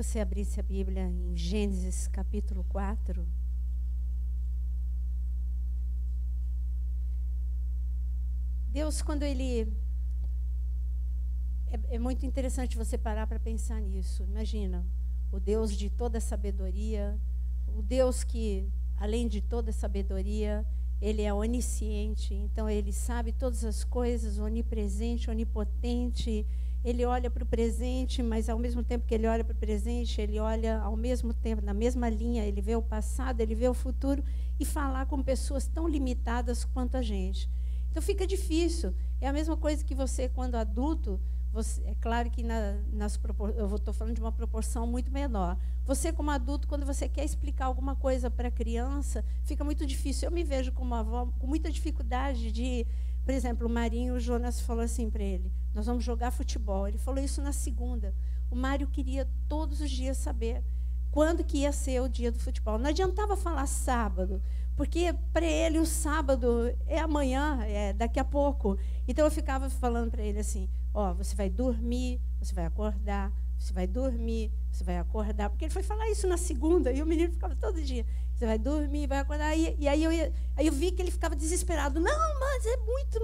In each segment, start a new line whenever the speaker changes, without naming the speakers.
você abrisse a Bíblia em Gênesis capítulo 4. Deus, quando Ele... É muito interessante você parar para pensar nisso. Imagina, o Deus de toda sabedoria, o Deus que, além de toda sabedoria, Ele é onisciente, então Ele sabe todas as coisas, onipresente, onipotente. Ele olha para o presente, mas ao mesmo tempo que Ele olha para o presente, Ele olha ao mesmo tempo, na mesma linha, Ele vê o passado, Ele vê o futuro, e falar com pessoas tão limitadas quanto a gente. Então fica difícil. É a mesma coisa que você, quando adulto, é claro que eu estou falando de uma proporção muito menor. Você, como adulto, quando você quer explicar alguma coisa para a criança, fica muito difícil. Eu me vejo como avó com muita dificuldade de... Por exemplo, o Marinho, o Jonas falou assim para ele, nós vamos jogar futebol. Ele falou isso na segunda. O Mário queria todos os dias saber quando que ia ser o dia do futebol. Não adiantava falar sábado, porque para ele o sábado é amanhã, é daqui a pouco. Então eu ficava falando para ele assim, você vai dormir, você vai acordar, você vai dormir, você vai acordar. Porque ele foi falar isso na segunda, e o menino ficava todo dia, você vai dormir, vai acordar. E aí eu vi que ele ficava desesperado. Não, mas é muito.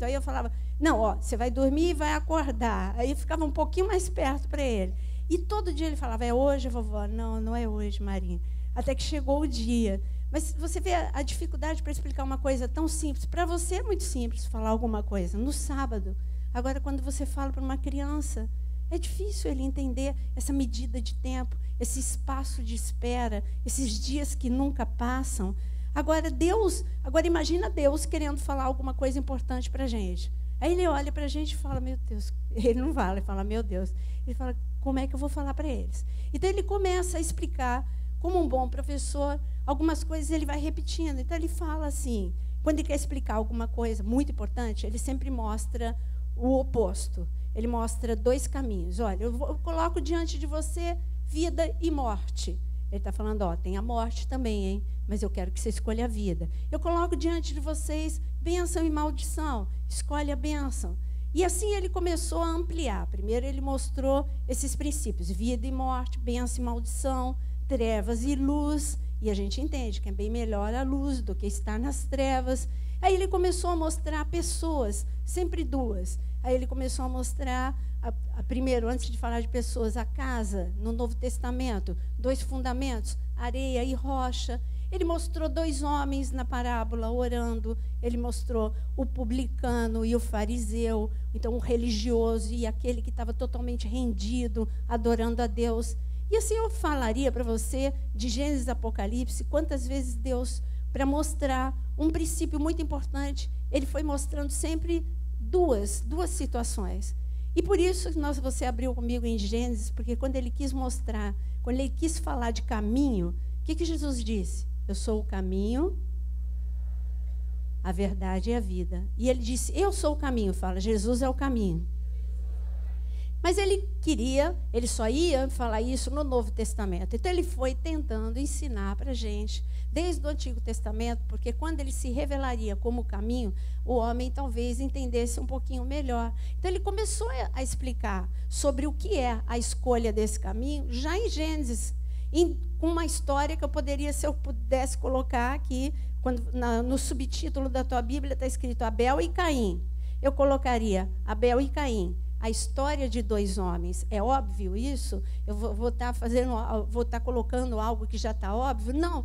Aí eu falava, não, você vai dormir e vai acordar. Aí eu ficava um pouquinho mais perto para ele. E todo dia ele falava, é hoje, vovó? Não, não é hoje, Marinha. Até que chegou o dia. Mas você vê a dificuldade para explicar uma coisa tão simples. Para você é muito simples falar alguma coisa no sábado. Agora, quando você fala para uma criança, é difícil ele entender essa medida de tempo, esse espaço de espera, esses dias que nunca passam. Agora imagina Deus querendo falar alguma coisa importante para a gente. Aí ele olha para a gente e fala, meu Deus. Ele não fala, ele fala, meu Deus. Ele fala, como é que eu vou falar para eles? Então ele começa a explicar, como um bom professor, algumas coisas ele vai repetindo. Então ele fala assim, quando ele quer explicar alguma coisa muito importante, ele sempre mostra o oposto. Ele mostra dois caminhos. Olha, eu coloco diante de você vida e morte. Ele está falando, tem a morte também, hein? Mas eu quero que você escolha a vida. Eu coloco diante de vocês bênção e maldição. Escolhe a bênção. E assim ele começou a ampliar. Primeiro ele mostrou esses princípios, vida e morte, bênção e maldição, trevas e luz. E a gente entende que é bem melhor a luz do que estar nas trevas. Aí ele começou a mostrar pessoas, sempre duas. Aí ele começou a mostrar, primeiro, antes de falar de pessoas, a casa, no Novo Testamento, 2 fundamentos, areia e rocha. Ele mostrou 2 homens na parábola orando. Ele mostrou o publicano e o fariseu, então o religioso e aquele que estava totalmente rendido, adorando a Deus. E assim eu falaria para você de Gênesis e Apocalipse, quantas vezes Deus, para mostrar um princípio muito importante, Ele foi mostrando sempre duas situações. E por isso você abriu comigo em Gênesis, porque quando Ele quis mostrar, quando Ele quis falar de caminho, o que Jesus disse? Eu sou o caminho, a verdade e a vida. E Ele disse, eu sou o caminho, fala, Jesus é o caminho. Mas ele só ia falar isso no Novo Testamento. Então ele foi tentando ensinar para a gente, desde o Antigo Testamento, porque quando ele se revelaria como caminho, o homem talvez entendesse um pouquinho melhor. Então ele começou a explicar sobre o que é a escolha desse caminho, já em Gênesis, com uma história que se eu pudesse colocar aqui, no subtítulo da tua Bíblia está escrito Abel e Caim. Eu colocaria Abel e Caim. A história de 2 homens. É óbvio isso? Eu vou estar colocando algo que já está óbvio? Não,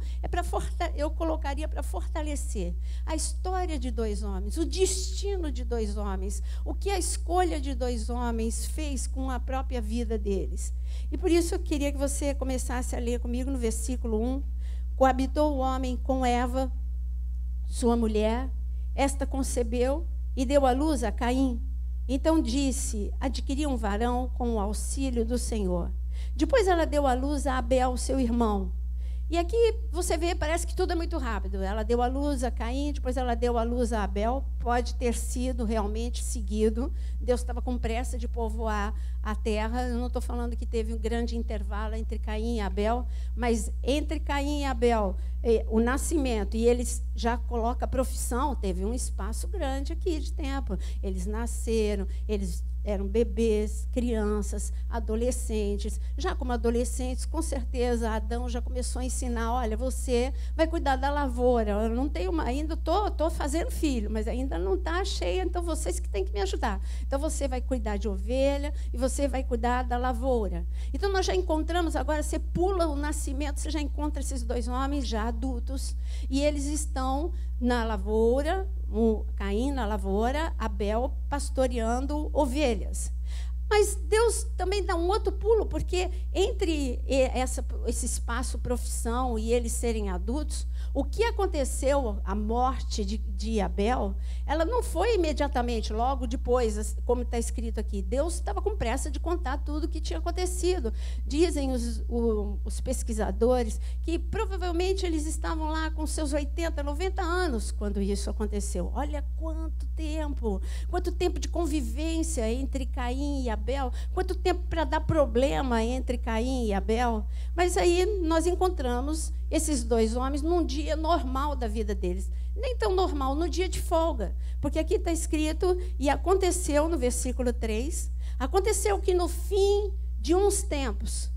eu colocaria para fortalecer a história de 2 homens, o destino de 2 homens, o que a escolha de 2 homens fez com a própria vida deles. E por isso eu queria que você começasse a ler comigo no versículo 1. Coabitou o homem com Eva, sua mulher, esta concebeu e deu à luz a Caim. Então disse, adquiri um varão com o auxílio do Senhor. Depois ela deu à luz a Abel, seu irmão. E aqui você vê, parece que tudo é muito rápido. Ela deu à luz a Caim, depois ela deu à luz a Abel. Pode ter sido realmente seguido. Deus estava com pressa de povoar a terra. Eu não estou falando que teve um grande intervalo entre Caim e Abel, mas entre Caim e Abel, o nascimento, e eles já colocam a profissão, teve um espaço grande aqui de tempo. Eles nasceram, eles eram bebês, crianças, adolescentes. Já como adolescentes, com certeza, Adão já começou a ensinar, olha, você vai cuidar da lavoura. Eu não tenho ainda estou fazendo filho, mas ainda não está cheia, então vocês que têm que me ajudar. Então você vai cuidar de ovelha e você vai cuidar da lavoura. Então nós já encontramos, agora você pula o nascimento, você já encontra esses dois homens já adultos, e eles estão na lavoura, Caim na lavoura, Abel pastoreando ovelhas. Mas Deus também dá um outro pulo, porque entre esse espaço profissão e eles serem adultos, o que aconteceu, a morte de Abel, ela não foi imediatamente, logo depois, como está escrito aqui. Deus estava com pressa de contar tudo o que tinha acontecido. Dizem os pesquisadores que provavelmente eles estavam lá com seus 80, 90 anos quando isso aconteceu. Olha quanto tempo de convivência entre Caim e Abel, quanto tempo para dar problema entre Caim e Abel. Mas aí nós encontramos esses dois homens num dia normal da vida deles. Nem tão normal, no dia de folga. Porque aqui está escrito, e aconteceu no versículo 3, aconteceu que no fim de uns tempos,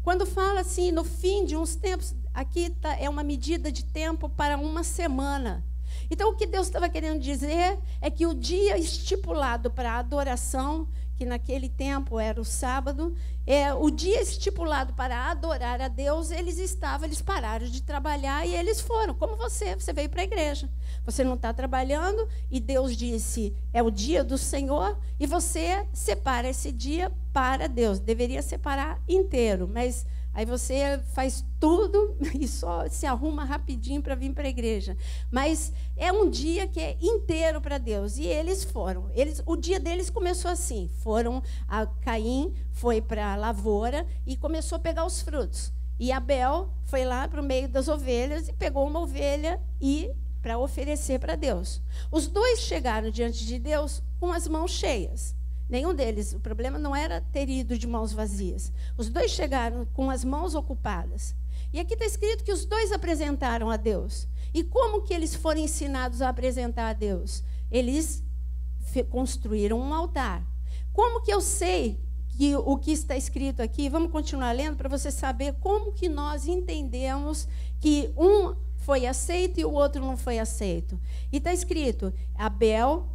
quando fala assim, no fim de uns tempos, aqui é uma medida de tempo para uma semana. Então, o que Deus estava querendo dizer é que o dia estipulado para a adoração, que naquele tempo era o sábado, o dia estipulado para adorar a Deus, eles pararam de trabalhar e eles foram, como você veio para a igreja. Você não está trabalhando e Deus disse, é o dia do Senhor, e você separa esse dia para Deus. Deveria separar inteiro, mas aí você faz tudo e só se arruma rapidinho para vir para a igreja. Mas é um dia que é inteiro para Deus. E eles foram. O dia deles começou assim. Caim foi para a lavoura e começou a pegar os frutos. E Abel foi lá para o meio das ovelhas e pegou uma ovelha para oferecer para Deus. Os dois chegaram diante de Deus com as mãos cheias. Nenhum deles, o problema não era ter ido de mãos vazias. Os dois chegaram com as mãos ocupadas. E aqui está escrito que os dois apresentaram a Deus. E como que eles foram ensinados a apresentar a Deus? Eles construíram um altar. Como que eu sei que o que está escrito aqui? Vamos continuar lendo para você saber como que nós entendemos que um foi aceito e o outro não foi aceito. E está escrito, Abel...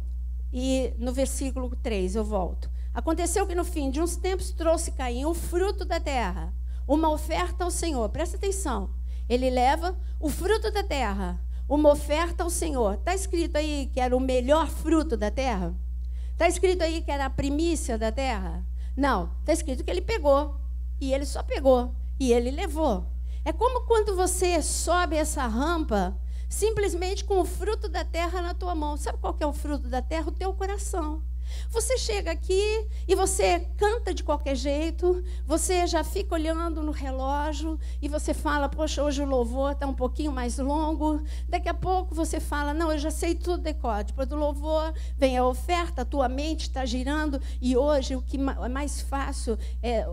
E no versículo 3, eu volto. Aconteceu que no fim de uns tempos trouxe Caim o fruto da terra, uma oferta ao Senhor. Presta atenção. Ele leva o fruto da terra, uma oferta ao Senhor. Está escrito aí que era o melhor fruto da terra? Está escrito aí que era a primícia da terra? Não. Está escrito que ele pegou. E ele só pegou. E ele levou. É como quando você sobe essa rampa simplesmente com o fruto da terra na tua mão. Sabe qual que é o fruto da terra? O teu coração. Você chega aqui e você canta de qualquer jeito, você já fica olhando no relógio e você fala, poxa, hoje o louvor está um pouquinho mais longo. Daqui a pouco você fala, não, eu já sei tudo decor. Depois do louvor vem a oferta, a tua mente está girando e hoje o que é mais fácil,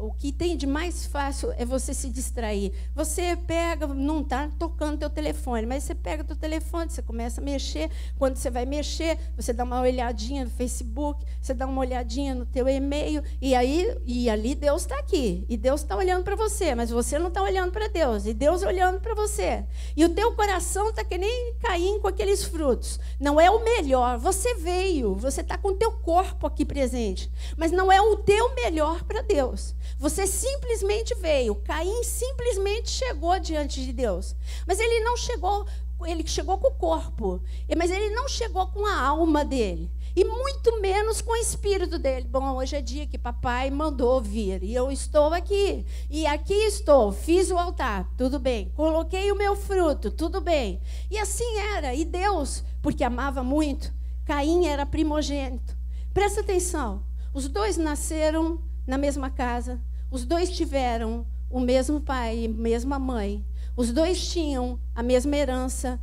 o que tem de mais fácil é você se distrair. Você pega, não está tocando teu telefone, mas você pega teu telefone, você começa a mexer. Quando você vai mexer, você dá uma olhadinha no Facebook, você dá uma olhadinha no teu e-mail e ali Deus está aqui. E Deus está olhando para você, mas você não está olhando para Deus. E Deus olhando para você. E o teu coração está que nem Caim com aqueles frutos. Não é o melhor. Você veio, você está com o teu corpo aqui presente. Mas não é o teu melhor para Deus. Você simplesmente veio. Caim simplesmente chegou diante de Deus. Mas ele não chegou, ele chegou com o corpo. Mas ele não chegou com a alma dele. E muito menos com o espírito dele. Bom, hoje é dia que papai mandou vir. E eu estou aqui. E aqui estou. Fiz o altar. Tudo bem. Coloquei o meu fruto. Tudo bem. E assim era. E Deus, porque amava muito, Caim era primogênito. Presta atenção. Os dois nasceram na mesma casa. Os dois tiveram o mesmo pai e a mesma mãe. Os dois tinham a mesma herança.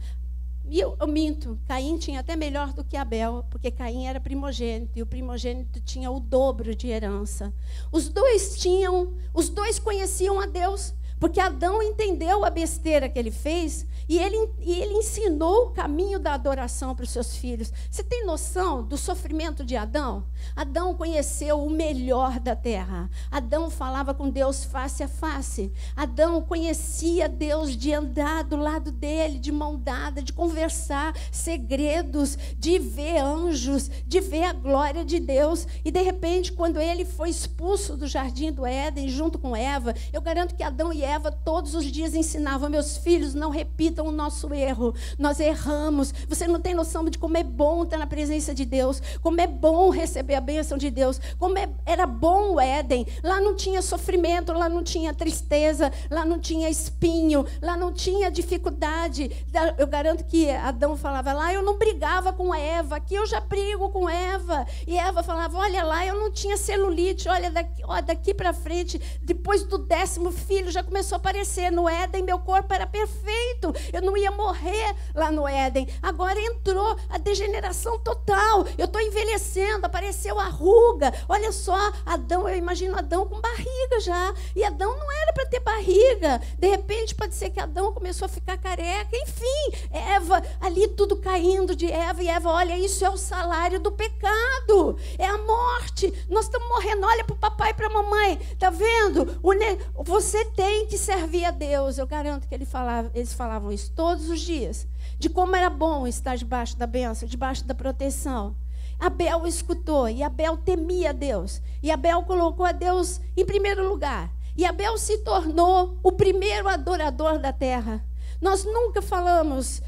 E eu minto, Caim tinha até melhor do que Abel, porque Caim era primogênito, e o primogênito tinha o dobro de herança. Os dois conheciam a Deus, Porque Adão entendeu a besteira que ele fez e ele ensinou o caminho da adoração para os seus filhos. Você tem noção do sofrimento de Adão? Adão conheceu o melhor da terra. Adão falava com Deus face a face. Adão conhecia Deus de andar do lado dele, de mão dada, de conversar segredos, de ver anjos, de ver a glória de Deus. E de repente, quando ele foi expulso do jardim do Éden junto com Eva, eu garanto que Adão e Eva todos os dias ensinavam: meus filhos, não repitam o nosso erro, nós erramos. Você não tem noção de como é bom estar na presença de Deus, como é bom receber a bênção de Deus, como era bom o Éden. Lá não tinha sofrimento, lá não tinha tristeza, lá não tinha espinho, lá não tinha dificuldade. Eu garanto que Adão falava: lá eu não brigava com Eva, aqui eu já brigo com Eva. E Eva falava: olha lá, eu não tinha celulite, olha daqui para frente, depois do 10º filho já começou a aparecer. No Éden meu corpo era perfeito, eu não ia morrer lá no Éden. Agora entrou a degeneração total, eu estou envelhecendo, apareceu a ruga. Olha só, Adão, eu imagino Adão com barriga já, e Adão não era para ter barriga. De repente pode ser que Adão começou a ficar careca. Enfim, Eva, ali tudo caindo de Eva, e Eva: olha, isso é o salário do pecado, é a morte, nós estamos morrendo. Olha para o papai e para a mamãe, está vendo? Você tem que servir a Deus. Eu garanto que eles falavam isso todos os dias, de como era bom estar debaixo da bênção, debaixo da proteção. Abel escutou, e Abel temia a Deus, e Abel colocou a Deus em primeiro lugar, e Abel se tornou o primeiro adorador da terra. Nós nunca falamos,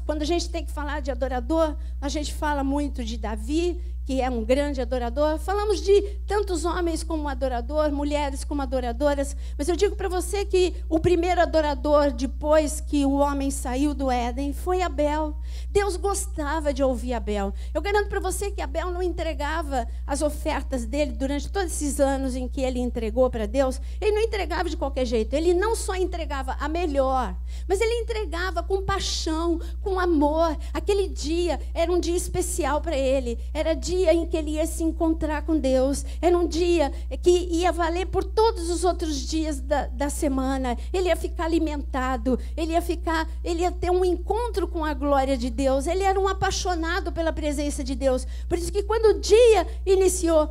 quando a gente tem que falar de adorador, a gente fala muito de Davi, que é um grande adorador. Falamos de tantos homens como adorador, mulheres como adoradoras, mas eu digo para você que o primeiro adorador, depois que o homem saiu do Éden, foi Abel. Deus gostava de ouvir Abel. Eu garanto para você que Abel não entregava as ofertas dele durante todos esses anos em que ele entregou para Deus. Ele não entregava de qualquer jeito. Ele não só entregava a melhor, mas ele entregava com paixão, com amor. Aquele dia era um dia especial para ele. Era dia em que ele ia se encontrar com Deus. Era um dia que ia valer por todos os outros dias da semana. Ele ia ficar alimentado, ele ia ter um encontro com a glória de Deus. Ele era um apaixonado pela presença de Deus. Por isso que quando o dia iniciou,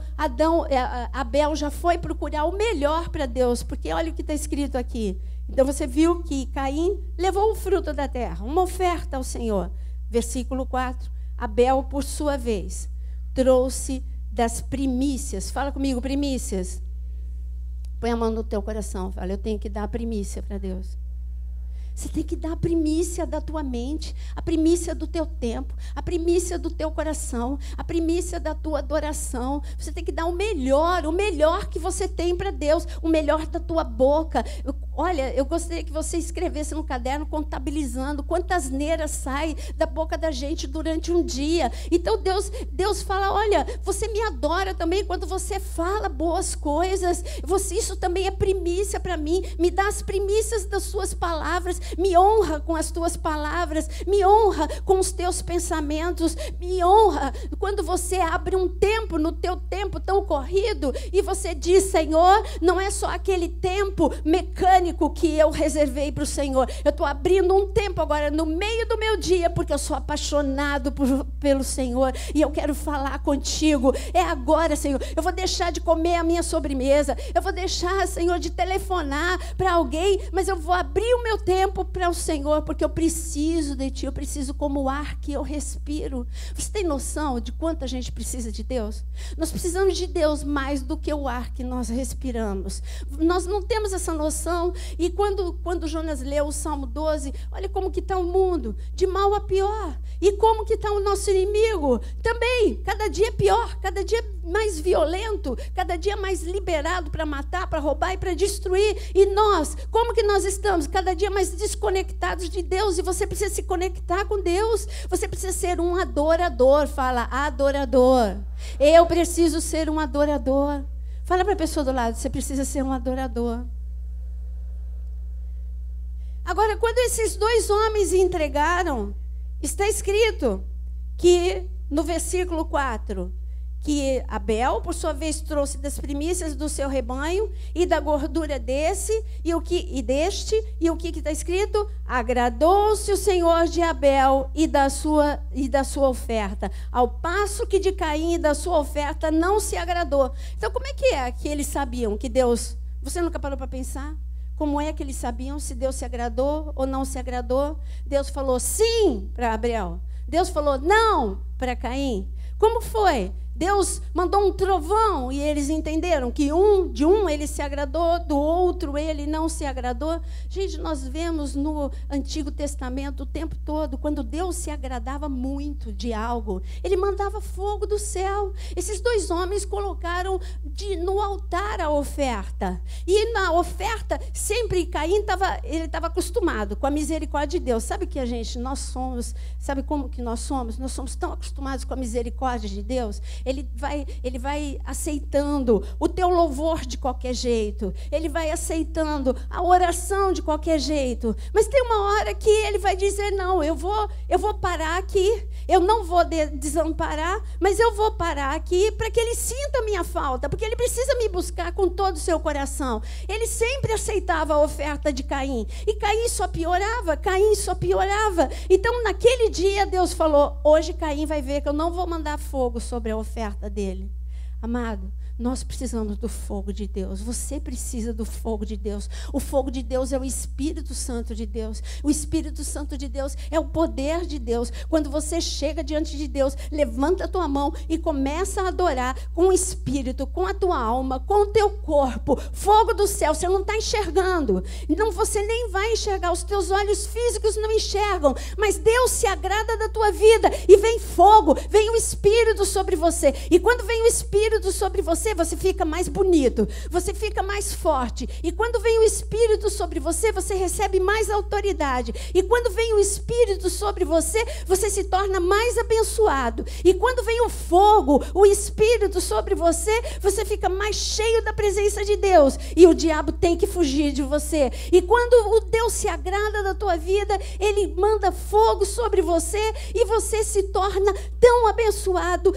Abel já foi procurar o melhor para Deus, porque olha o que está escrito aqui. Então você viu que Caim levou o fruto da terra, uma oferta ao Senhor. Versículo 4, Abel, por sua vez, trouxe das primícias. Fala comigo, primícias. Põe a mão no teu coração, fala: eu tenho que dar a primícia para Deus. Você tem que dar a primícia da tua mente, a primícia do teu tempo, a primícia do teu coração, a primícia da tua adoração. Você tem que dar o melhor que você tem para Deus, o melhor da tua boca. Olha, eu gostaria que você escrevesse no caderno, contabilizando quantas asneiras saem da boca da gente durante um dia. Então Deus fala: olha, você me adora também quando você fala boas coisas. Isso também é primícia para mim. Me dá as primícias das suas palavras. Me honra com as tuas palavras, me honra com os teus pensamentos, me honra quando você abre um tempo no teu tempo tão corrido e você diz: Senhor, não é só aquele tempo mecânico que eu reservei para o Senhor, eu estou abrindo um tempo agora no meio do meu dia, porque eu sou apaixonado pelo Senhor e eu quero falar contigo. É agora, Senhor, eu vou deixar de comer a minha sobremesa, eu vou deixar, Senhor, de telefonar para alguém, mas eu vou abrir o meu tempo para o Senhor, porque eu preciso de Ti, eu preciso como o ar que eu respiro. Você tem noção de quanta gente precisa de Deus? Nós precisamos de Deus mais do que o ar que nós respiramos. Nós não temos essa noção. E quando Jonas leu o Salmo 12, olha como que está o mundo, de mal a pior. E como que está o nosso inimigo? Também, cada dia pior, cada dia mais violento, cada dia mais liberado para matar, para roubar e para destruir. E nós, como que nós estamos? Cada dia mais desconectados de Deus. E você precisa se conectar com Deus. Você precisa ser um adorador. Fala, adorador. Eu preciso ser um adorador. Fala para a pessoa do lado, você precisa ser um adorador. Agora, quando esses dois homens entregaram, está escrito que, no versículo 4, que Abel, por sua vez, trouxe das primícias do seu rebanho e da gordura deste, e o que está escrito? Agradou-se o Senhor de Abel e da sua oferta, ao passo que de Caim e da sua oferta não se agradou. Então, como é que eles sabiam que Deus... Você nunca parou para pensar? Como é que eles sabiam se Deus se agradou ou não se agradou? Deus falou sim para Abel. Deus falou não para Caim. Como foi? Deus mandou um trovão e eles entenderam que de um ele se agradou, do outro ele não se agradou. Gente, nós vemos no Antigo Testamento o tempo todo, quando Deus se agradava muito de algo, ele mandava fogo do céu. Esses dois homens colocaram no altar a oferta. E na oferta, sempre Caim ele estava acostumado com a misericórdia de Deus. Sabe que nós somos, sabe como que nós somos? Nós somos tão acostumados com a misericórdia de Deus. Ele vai aceitando o teu louvor de qualquer jeito. Ele vai aceitando a oração de qualquer jeito. Mas tem uma hora que ele vai dizer, não, eu vou parar aqui. Eu não vou desamparar, mas eu vou parar aqui para que ele sinta a minha falta, porque ele precisa me buscar com todo o seu coração. Ele sempre aceitava a oferta de Caim. E Caim só piorava. Então, naquele dia, Deus falou, hoje Caim vai ver que eu não vou mandar fogo sobre a oferta dele. Amado, nós precisamos do fogo de Deus. Você precisa do fogo de Deus. O fogo de Deus é o Espírito Santo de Deus. O Espírito Santo de Deus é o poder de Deus. Quando você chega diante de Deus, levanta a tua mão e começa a adorar com o Espírito, com a tua alma, com o teu corpo. Fogo do céu, você não está enxergando. Então você nem vai enxergar. Os teus olhos físicos não enxergam. Mas Deus se agrada da tua vida. E vem fogo, vem o Espírito sobre você. E quando vem o Espírito sobre você, você fica mais bonito, você fica mais forte. E quando vem o Espírito sobre você, você recebe mais autoridade. E quando vem o Espírito sobre você, você se torna mais abençoado. E quando vem o fogo, o Espírito sobre você, você fica mais cheio da presença de Deus. E o diabo tem que fugir de você. E quando o Deus se agrada da tua vida, ele manda fogo sobre você e você se torna tão abençoado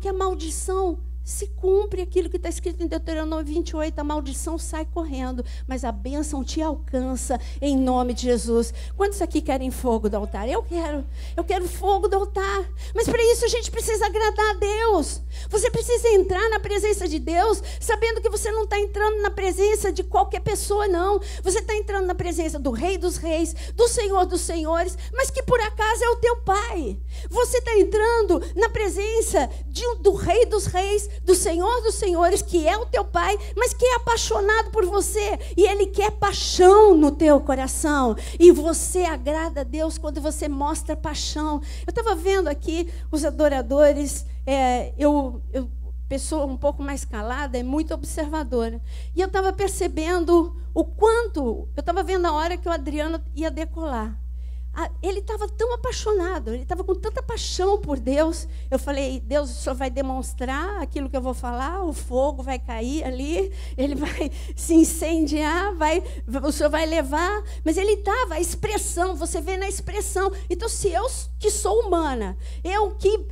que a maldição se cumpre aquilo que está escrito em Deuteronômio 28, a maldição sai correndo, mas a bênção te alcança em nome de Jesus. Quantos aqui querem fogo do altar? Eu quero fogo do altar, mas para isso a gente precisa agradar a Deus. Você precisa entrar na presença de Deus, sabendo que você não está entrando na presença de qualquer pessoa, não. Você está entrando na presença do Rei dos Reis, do Senhor dos Senhores, mas que por acaso é o teu Pai. Você está entrando na presença do Rei dos Reis, do Senhor dos Senhores, que é o teu Pai, mas que é apaixonado por você, e Ele quer paixão no teu coração, e você agrada a Deus quando você mostra paixão. Eu estava vendo aqui os adoradores, pessoa um pouco mais calada, é muito observadora, e eu estava percebendo o quanto, eu estava vendo a hora que o Adriano ia decolar. Ele estava tão apaixonado, ele estava com tanta paixão por Deus. Eu falei, Deus, o Senhor vai demonstrar aquilo que eu vou falar, o fogo vai cair ali, ele vai se incendiar, o Senhor vai levar. Mas ele estava, a expressão, você vê na expressão. Então, se eu que sou humana, eu que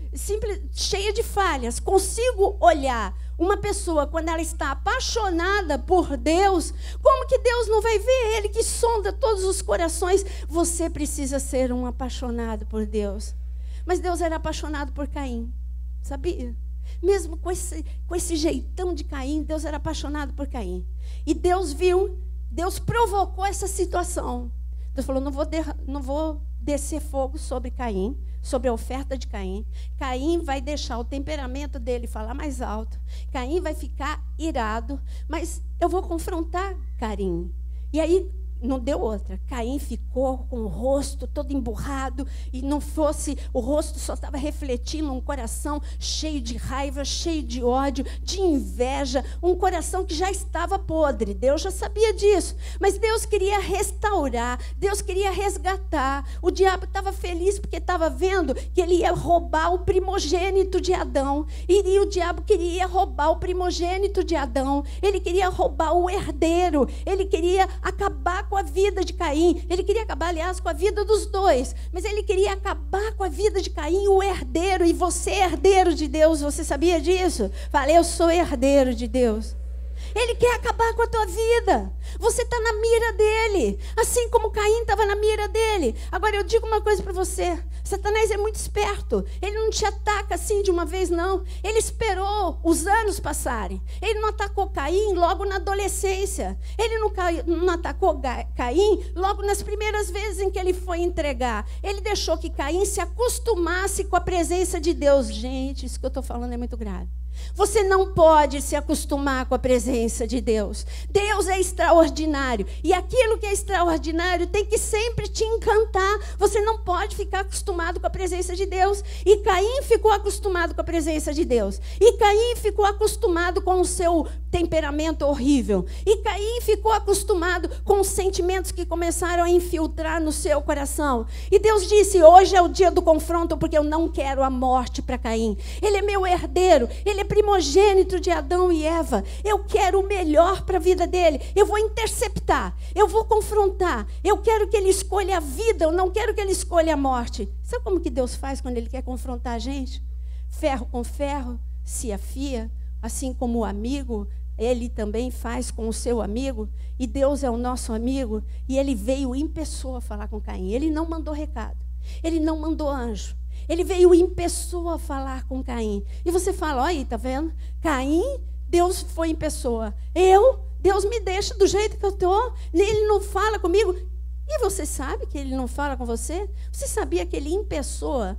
cheia de falhas, consigo olhar uma pessoa, quando ela está apaixonada por Deus, como que Deus não vai ver? Ele que sonda todos os corações. Você precisa ser um apaixonado por Deus. Mas Deus era apaixonado por Caim, sabia? Mesmo com esse jeitão de Caim, Deus era apaixonado por Caim. E Deus viu, Deus provocou essa situação. Deus falou, não vou descer fogo sobre Caim, sobre a oferta de Caim. Caim vai deixar o temperamento dele falar mais alto. Caim vai ficar irado, mas eu vou confrontar Caim. E aí não deu outra. Caim ficou com o rosto todo emburrado, e o rosto só estava refletindo um coração cheio de raiva, cheio de ódio, de inveja, um coração que já estava podre. Deus já sabia disso, mas Deus queria restaurar, Deus queria resgatar. O diabo estava feliz porque estava vendo que ele ia roubar o primogênito de Adão, e o diabo queria roubar o primogênito de Adão, ele queria roubar o herdeiro, ele queria acabar com a vida de Caim. Ele queria acabar, aliás, com a vida dos dois. Mas ele queria acabar com a vida de Caim, o herdeiro. E você é herdeiro de Deus. Você sabia disso? Falei, eu sou herdeiro de Deus. Ele quer acabar com a tua vida. Você está na mira dele. Assim como Caim estava na mira dele. Agora eu digo uma coisa para você. Satanás é muito esperto. Ele não te ataca assim de uma vez, não. Ele esperou os anos passarem. Ele não atacou Caim logo na adolescência. Ele não atacou Caim logo nas primeiras vezes em que ele foi entregar. Ele deixou que Caim se acostumasse com a presença de Deus. Gente, isso que eu estou falando é muito grave. Você não pode se acostumar com a presença de Deus. Deus é extraordinário. E aquilo que é extraordinário tem que sempre te encantar. Você não pode ficar acostumado com a presença de Deus. E Caim ficou acostumado com a presença de Deus. E Caim ficou acostumado com o seu temperamento horrível. E Caim ficou acostumado com os sentimentos que começaram a infiltrar no seu coração. E Deus disse, hoje é o dia do confronto, porque eu não quero a morte para Caim. Ele é meu herdeiro. Ele é primogênito de Adão e Eva. Eu quero o melhor para a vida dele. Eu vou interceptar. Eu vou confrontar. Eu quero que ele escolha a vida. Eu não quero que ele escolha a morte. Sabe como que Deus faz quando ele quer confrontar a gente? Ferro com ferro se afia. Assim como o amigo, ele também faz com o seu amigo. E Deus é o nosso amigo. E ele veio em pessoa falar com Caim. Ele não mandou recado. Ele não mandou anjo. Ele veio em pessoa falar com Caim. E você fala, olha aí, tá vendo? Caim, Deus foi em pessoa. Deus me deixa do jeito que eu estou. Ele não fala comigo. E você sabe que ele não fala com você? Você sabia que ele em pessoa...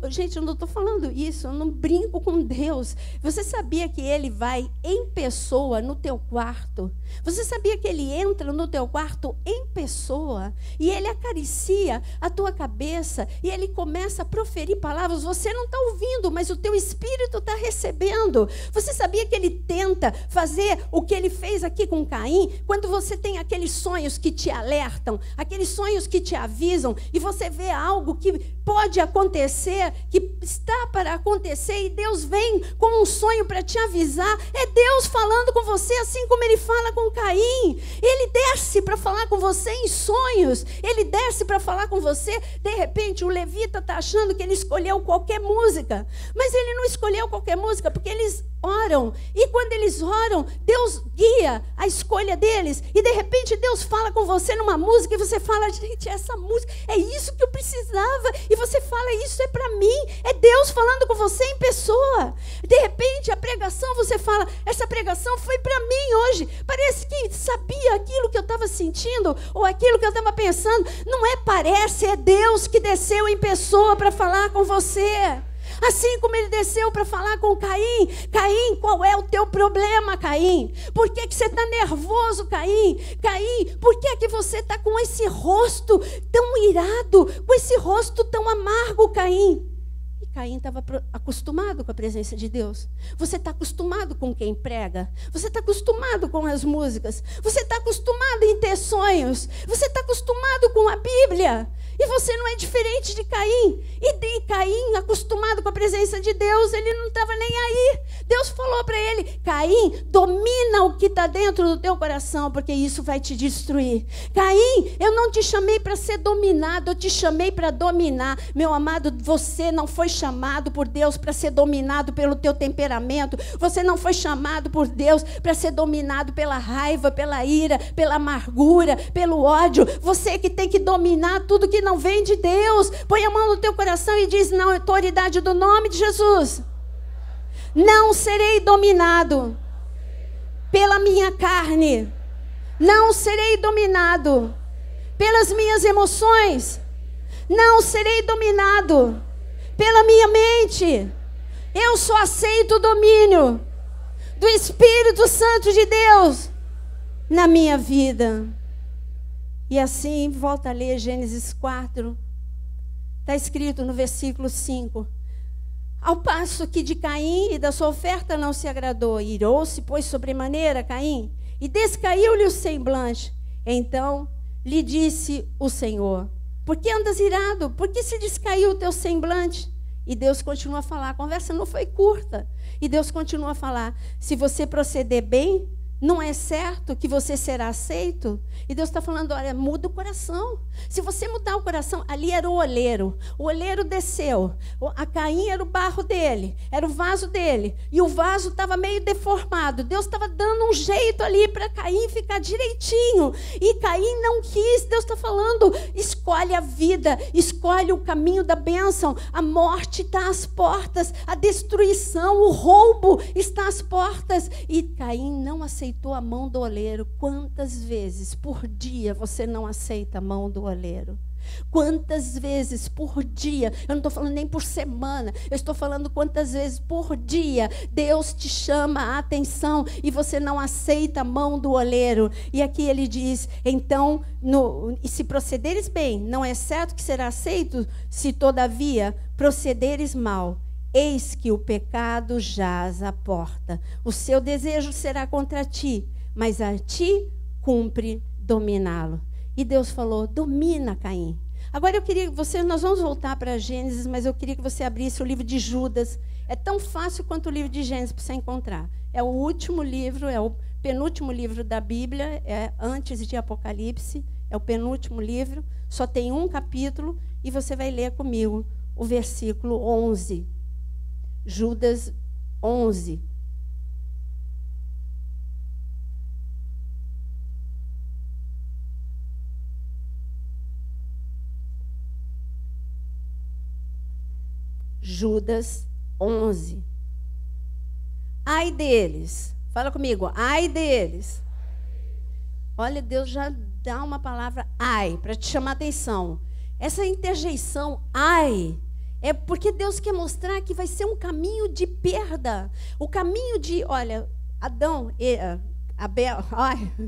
Gente, eu não estou falando isso, eu não brinco com Deus. Você sabia que ele vai em pessoa no teu quarto? Você sabia que ele entra no teu quarto em pessoa? E ele acaricia a tua cabeça e ele começa a proferir palavras. Você não está ouvindo, mas o teu espírito está recebendo. Você sabia que ele tenta fazer o que ele fez aqui com Caim? Quando você tem aqueles sonhos que te alertam, aqueles sonhos que te avisam, e você vê algo que pode acontecer, que está para acontecer, e Deus vem com um sonho para te avisar. É Deus falando com você, assim como ele fala com Caim. Ele desce para falar com você em sonhos. Ele desce para falar com você. De repente, o levita está achando que ele escolheu qualquer música, mas ele não escolheu qualquer música, porque eles oram, e quando eles oram, Deus guia a escolha deles, e de repente Deus fala com você numa música, e você fala, gente, essa música, é isso que eu precisava, e você fala, isso é para mim, é Deus falando com você em pessoa. De repente a pregação, você fala, essa pregação foi para mim hoje, parece que sabia aquilo que eu estava sentindo, ou aquilo que eu estava pensando. Não é parece, é Deus que desceu em pessoa para falar com você. Assim como ele desceu para falar com Caim. Caim, qual é o teu problema, Caim? Por que você está nervoso, Caim? Caim, por que você está com esse rosto tão irado, com esse rosto tão amargo, Caim? E Caim estava acostumado com a presença de Deus. Você está acostumado com quem prega. Você está acostumado com as músicas. Você está acostumado em ter sonhos. Você está acostumado com a Bíblia. E você não é diferente de Caim. E de Caim, acostumado com a presença de Deus, ele não estava nem aí. Deus falou para ele, Caim, domina o que está dentro do teu coração, porque isso vai te destruir. Caim, eu não te chamei para ser dominado, eu te chamei para dominar. Meu amado, você não foi chamado por Deus para ser dominado pelo teu temperamento. Você não foi chamado por Deus para ser dominado pela raiva, pela ira, pela amargura, pelo ódio. Você que tem que dominar tudo que não vem de Deus. Põe a mão no teu coração e diz, na autoridade do nome de Jesus, não serei dominado pela minha carne. Não serei dominado pelas minhas emoções. Não serei dominado pela minha mente. Eu só aceito o domínio do Espírito Santo de Deus na minha vida. E assim, volta a ler Gênesis 4. Está escrito no versículo 5. Ao passo que de Caim e da sua oferta não se agradou, irou-se, pois, sobremaneira Caim, e descaiu-lhe o semblante. Então lhe disse o Senhor, por que andas irado? Por que se descaiu o teu semblante? E Deus continua a falar, a conversa não foi curta. E Deus continua a falar, se você proceder bem, Não é certo que você será aceito? E Deus está falando, olha, muda o coração. Se você mudar o coração, ali era o oleiro desceu. A Caim era o barro dele, era o vaso dele. E o vaso estava meio deformado. Deus estava dando um jeito ali para Caim ficar direitinho. E Caim não quis. Deus está falando, escolhe a vida, escolhe o caminho da bênção. A morte está às portas, a destruição, o roubo está às portas. E Caim não aceitou a mão do oleiro. Quantas vezes por dia você não aceita a mão do oleiro? Quantas vezes por dia? Eu não estou falando nem por semana. Eu estou falando quantas vezes por dia Deus te chama a atenção e você não aceita a mão do oleiro. E aqui ele diz, então, e se procederes bem, não é certo que será aceito? Se todavia procederes mal, eis que o pecado jaz à porta. O seu desejo será contra ti, mas a ti cumpre dominá-lo. E Deus falou, domina Caim. Agora eu queria que você, nós vamos voltar para Gênesis, mas eu queria que você abrisse o livro de Judas. É tão fácil quanto o livro de Gênesis para você encontrar. É o último livro, é o penúltimo livro da Bíblia, é antes de Apocalipse, é o penúltimo livro, só tem um capítulo, e você vai ler comigo o versículo 11. Judas 11. Judas 11. Ai deles. Fala comigo. Ai deles. Olha, Deus já dá uma palavra ai para te chamar a atenção. Essa interjeição ai é porque Deus quer mostrar que vai ser um caminho de perda. O caminho de, olha,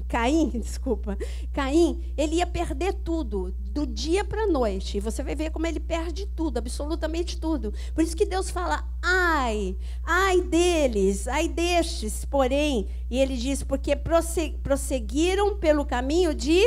Caim, ele ia perder tudo, do dia para a noite. E você vai ver como ele perde tudo, absolutamente tudo. Por isso que Deus fala, ai deles, ai destes, porém. E ele diz, porque prosseguiram pelo caminho de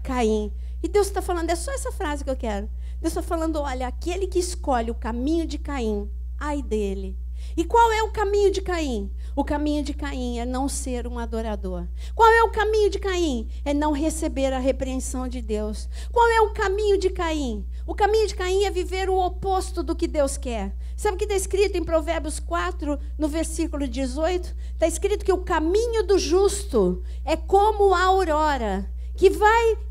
Caim. E Deus está falando, é só essa frase que eu quero. Deus está falando, olha, aquele que escolhe o caminho de Caim, ai dele. E qual é o caminho de Caim? O caminho de Caim é não ser um adorador. Qual é o caminho de Caim? É não receber a repreensão de Deus. Qual é o caminho de Caim? O caminho de Caim é viver o oposto do que Deus quer. Sabe o que está escrito em Provérbios 4, no versículo 18? Está escrito que o caminho do justo é como a aurora, que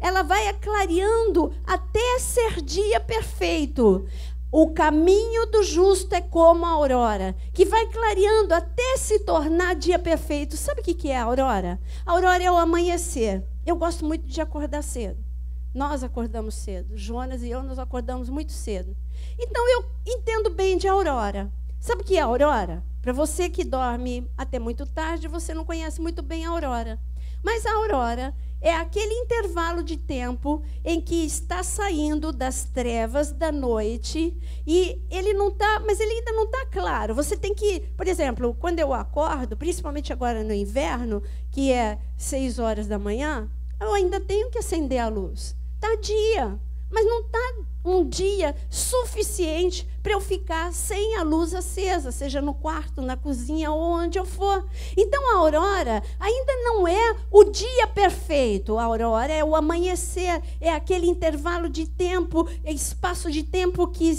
ela vai clareando até ser dia perfeito. O caminho do justo é como a aurora, que vai clareando até se tornar dia perfeito. Sabe o que é a aurora? A aurora é o amanhecer. Eu gosto muito de acordar cedo. Nós acordamos cedo. Jonas e eu, nós acordamos muito cedo. Então, eu entendo bem de aurora. Sabe o que é a aurora? Para você que dorme até muito tarde, você não conhece muito bem a aurora. Mas a aurora é aquele intervalo de tempo em que está saindo das trevas da noite e ele não está, mas ele ainda não está claro. Você tem que, por exemplo, quando eu acordo, principalmente agora no inverno, que é 6 horas da manhã, eu ainda tenho que acender a luz. Está dia, mas não está um dia suficiente para eu ficar sem a luz acesa, seja no quarto, na cozinha ou onde eu for. Então a aurora ainda não é o dia perfeito. A aurora é o amanhecer, é aquele intervalo de tempo, espaço de tempo que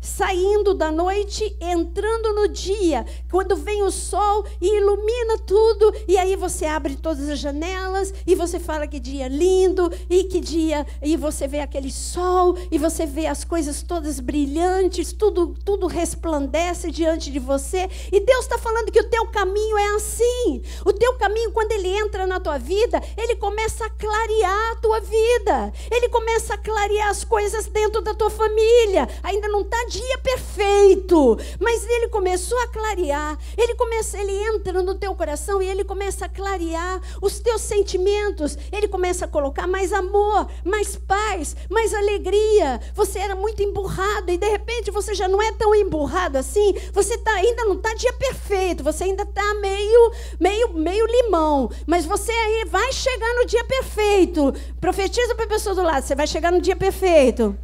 saindo da noite, entrando no dia, quando vem o sol e ilumina tudo, e aí você abre todas as janelas e você fala que dia lindo, e que dia, e você vê aquele sol, e você vê as coisas todas brilhantes, tudo resplandece diante de você, e Deus está falando que o teu caminho é assim. O teu caminho, quando ele entra na tua vida, ele começa a clarear a tua vida, ele começa a clarear as coisas dentro da tua família. Ainda não está dia perfeito, mas ele começou a clarear. Ele entra no teu coração e ele começa a clarear os teus sentimentos. Ele começa a colocar mais amor, mais paz, mais alegria. Você era muito emburrado e de repente você já não é tão emburrado assim. Você ainda não está dia perfeito, você ainda está meio limão, mas você aí vai chegar no dia perfeito. Profetiza para a pessoa do lado, você vai chegar no dia perfeito.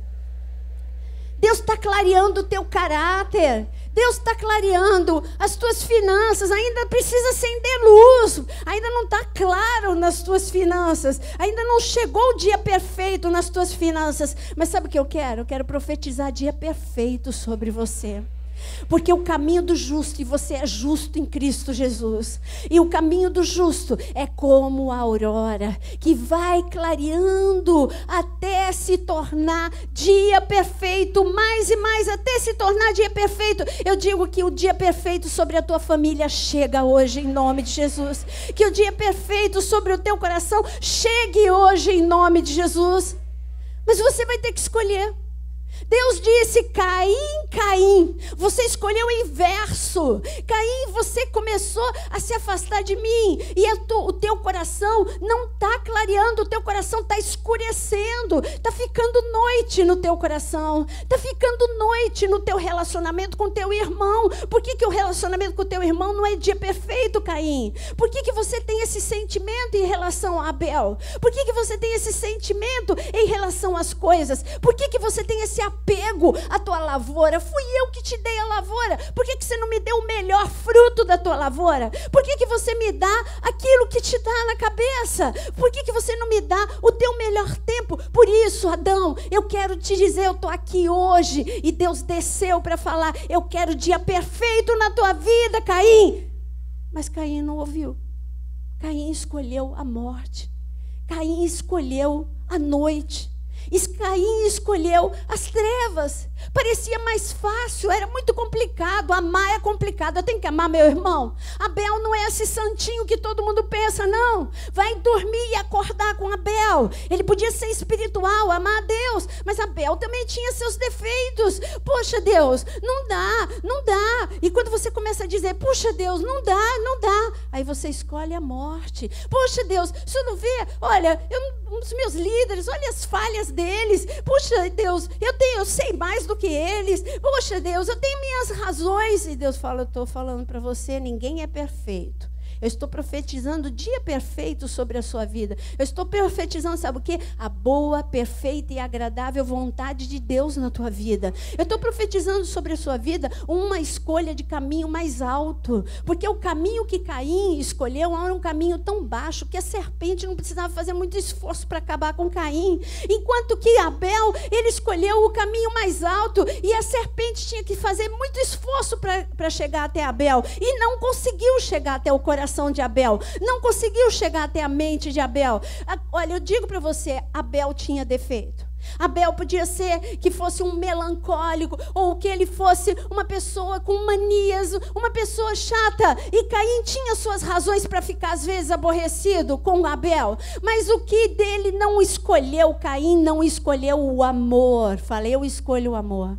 Deus está clareando o teu caráter. Deus está clareando as tuas finanças, ainda precisa acender luz, ainda não está claro nas tuas finanças, ainda não chegou o dia perfeito nas tuas finanças, mas sabe o que eu quero? Eu quero profetizar dia perfeito sobre você. Porque o caminho do justo, e você é justo em Cristo Jesus, e o caminho do justo é como a aurora, que vai clareando até se tornar dia perfeito, mais e mais, até se tornar dia perfeito. Eu digo que o dia perfeito sobre a tua família chega hoje em nome de Jesus, que o dia perfeito sobre o teu coração chegue hoje em nome de Jesus. Mas você vai ter que escolher. Deus disse: Caim, Caim, você escolheu o inverso. Caim, você começou a se afastar de mim, e o teu coração não está clareando, o teu coração está escurecendo, está ficando noite no teu coração, está ficando noite no teu relacionamento com o teu irmão. Por que o relacionamento com o teu irmão não é dia perfeito, Caim? Por que você tem esse sentimento em relação a Abel? Por que você tem esse sentimento em relação às coisas? Por que você tem esse apego à tua lavoura? Fui eu que te dei a lavoura. Por que você não me deu o melhor fruto da tua lavoura? Por que você me dá aquilo que te dá na cabeça? Por que você não me dá o teu melhor tempo? Por isso, Adão, eu quero te dizer, eu estou aqui hoje, e Deus desceu para falar: eu quero dia perfeito na tua vida, Caim. Mas Caim não ouviu. Caim escolheu a morte. Caim escolheu a noite. Caim escolheu as trevas. Parecia mais fácil, era muito complicado. Amar é complicado, eu tenho que amar meu irmão. Abel não é esse santinho que todo mundo pensa, não. Vai dormir e acordar com Abel. Ele podia ser espiritual, amar a Deus, mas Abel também tinha seus defeitos. Poxa, Deus, não dá, não dá. E quando você começa a dizer: puxa, Deus, não dá, não dá, aí você escolhe a morte. Poxa, Deus, o senhor não vê? Olha, os meus líderes, olha as falhas deles. Puxa, Deus, eu sei mais do que eles. Poxa, Deus, eu tenho minhas razões. E Deus fala: eu estou falando para você, ninguém é perfeito. Eu estou profetizando dia perfeito sobre a sua vida. Eu estou profetizando, sabe o quê? A boa, perfeita e agradável vontade de Deus na tua vida. Eu estou profetizando sobre a sua vida uma escolha de caminho mais alto. Porque o caminho que Caim escolheu era um caminho tão baixo que a serpente não precisava fazer muito esforço para acabar com Caim. Enquanto que Abel, ele escolheu o caminho mais alto, e a serpente tinha que fazer muito esforço para chegar até Abel. E não conseguiu chegar até o coração de Abel, não conseguiu chegar até a mente de Abel. Olha, eu digo para você, Abel tinha defeito. Abel podia ser que fosse um melancólico, ou que ele fosse uma pessoa com manias, uma pessoa chata, e Caim tinha suas razões para ficar às vezes aborrecido com Abel, mas o que dele não escolheu, Caim não escolheu o amor. Falei, eu escolho o amor.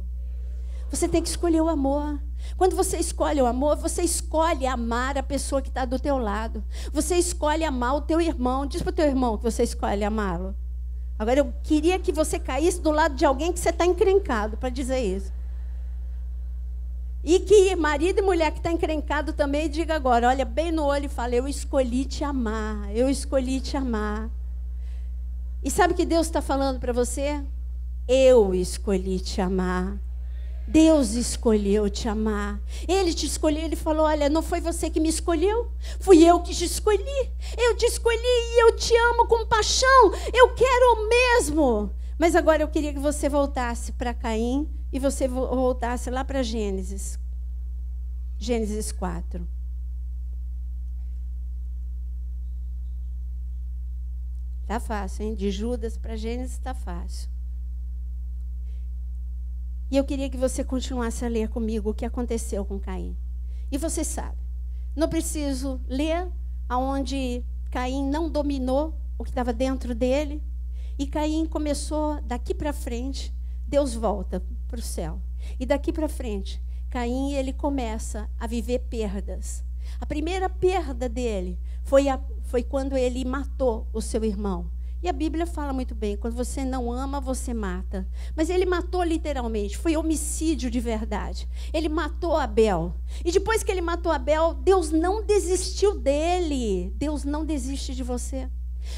Você tem que escolher o amor. Quando você escolhe o amor, você escolhe amar a pessoa que está do teu lado. Você escolhe amar o teu irmão. Diz para o teu irmão que você escolhe amá-lo. Agora, eu queria que você caísse do lado de alguém que você está encrencado para dizer isso. E que marido e mulher que está encrencado também diga agora, olha bem no olho e fala: eu escolhi te amar, eu escolhi te amar. E sabe o que Deus está falando para você? Eu escolhi te amar. Deus escolheu te amar. Ele te escolheu, ele falou: olha, não foi você que me escolheu, fui eu que te escolhi. Eu te escolhi e eu te amo com paixão. Eu quero o mesmo. Mas agora eu queria que você voltasse para Caim e você voltasse lá para Gênesis. Gênesis 4. Tá fácil, hein? De Judas para Gênesis tá fácil. E eu queria que você continuasse a ler comigo o que aconteceu com Caim. E você sabe, não preciso ler aonde Caim não dominou o que estava dentro dele. E Caim começou, daqui para frente, Deus volta para o céu. E daqui para frente, Caim, ele começa a viver perdas. A primeira perda dele foi quando ele matou o seu irmão. E a Bíblia fala muito bem, quando você não ama, você mata. Mas ele matou literalmente, foi homicídio de verdade. Ele matou Abel. E depois que ele matou Abel, Deus não desistiu dele. Deus não desiste de você.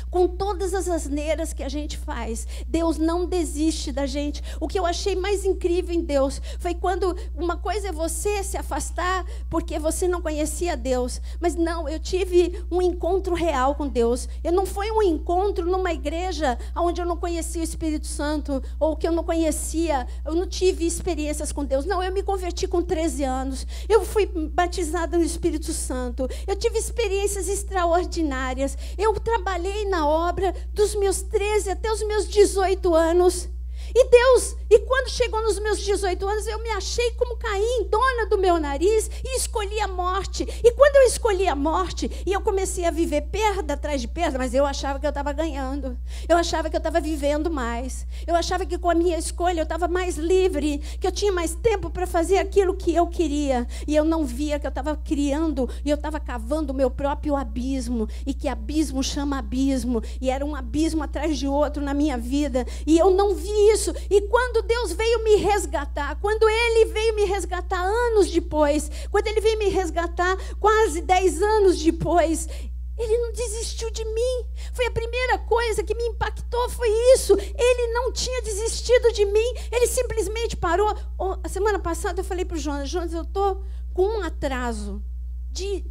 Com todas as asneiras que a gente faz, Deus não desiste da gente. O que eu achei mais incrível em Deus foi quando uma coisa é você se afastar porque você não conhecia Deus. Mas não, eu tive um encontro real com Deus. Eu não foi um encontro numa igreja onde eu não conhecia o Espírito Santo, ou que eu não conhecia, eu não tive experiências com Deus. Não, eu me converti com 13 anos. Eu fui batizada no Espírito Santo. Eu tive experiências extraordinárias. Eu trabalhei na obra dos meus 13 até os meus 18 anos. E quando chegou nos meus 18 anos, eu me achei como Caim, dona do meu nariz, e escolhi a morte. E quando eu escolhi a morte, e eu comecei a viver perda atrás de perda, mas eu achava que eu estava ganhando. Eu achava que eu estava vivendo mais. Eu achava que com a minha escolha eu estava mais livre, que eu tinha mais tempo para fazer aquilo que eu queria. E eu não via que eu estava criando, e eu estava cavando o meu próprio abismo. E que abismo chama abismo. E era um abismo atrás de outro na minha vida. E eu não vi isso. E quando Deus veio me resgatar, quando Ele veio me resgatar anos depois, quando Ele veio me resgatar quase 10 anos depois, Ele não desistiu de mim. Foi a primeira coisa que me impactou, foi isso. Ele não tinha desistido de mim, Ele simplesmente parou. A semana passada eu falei para o Jonas, eu estou com um atraso de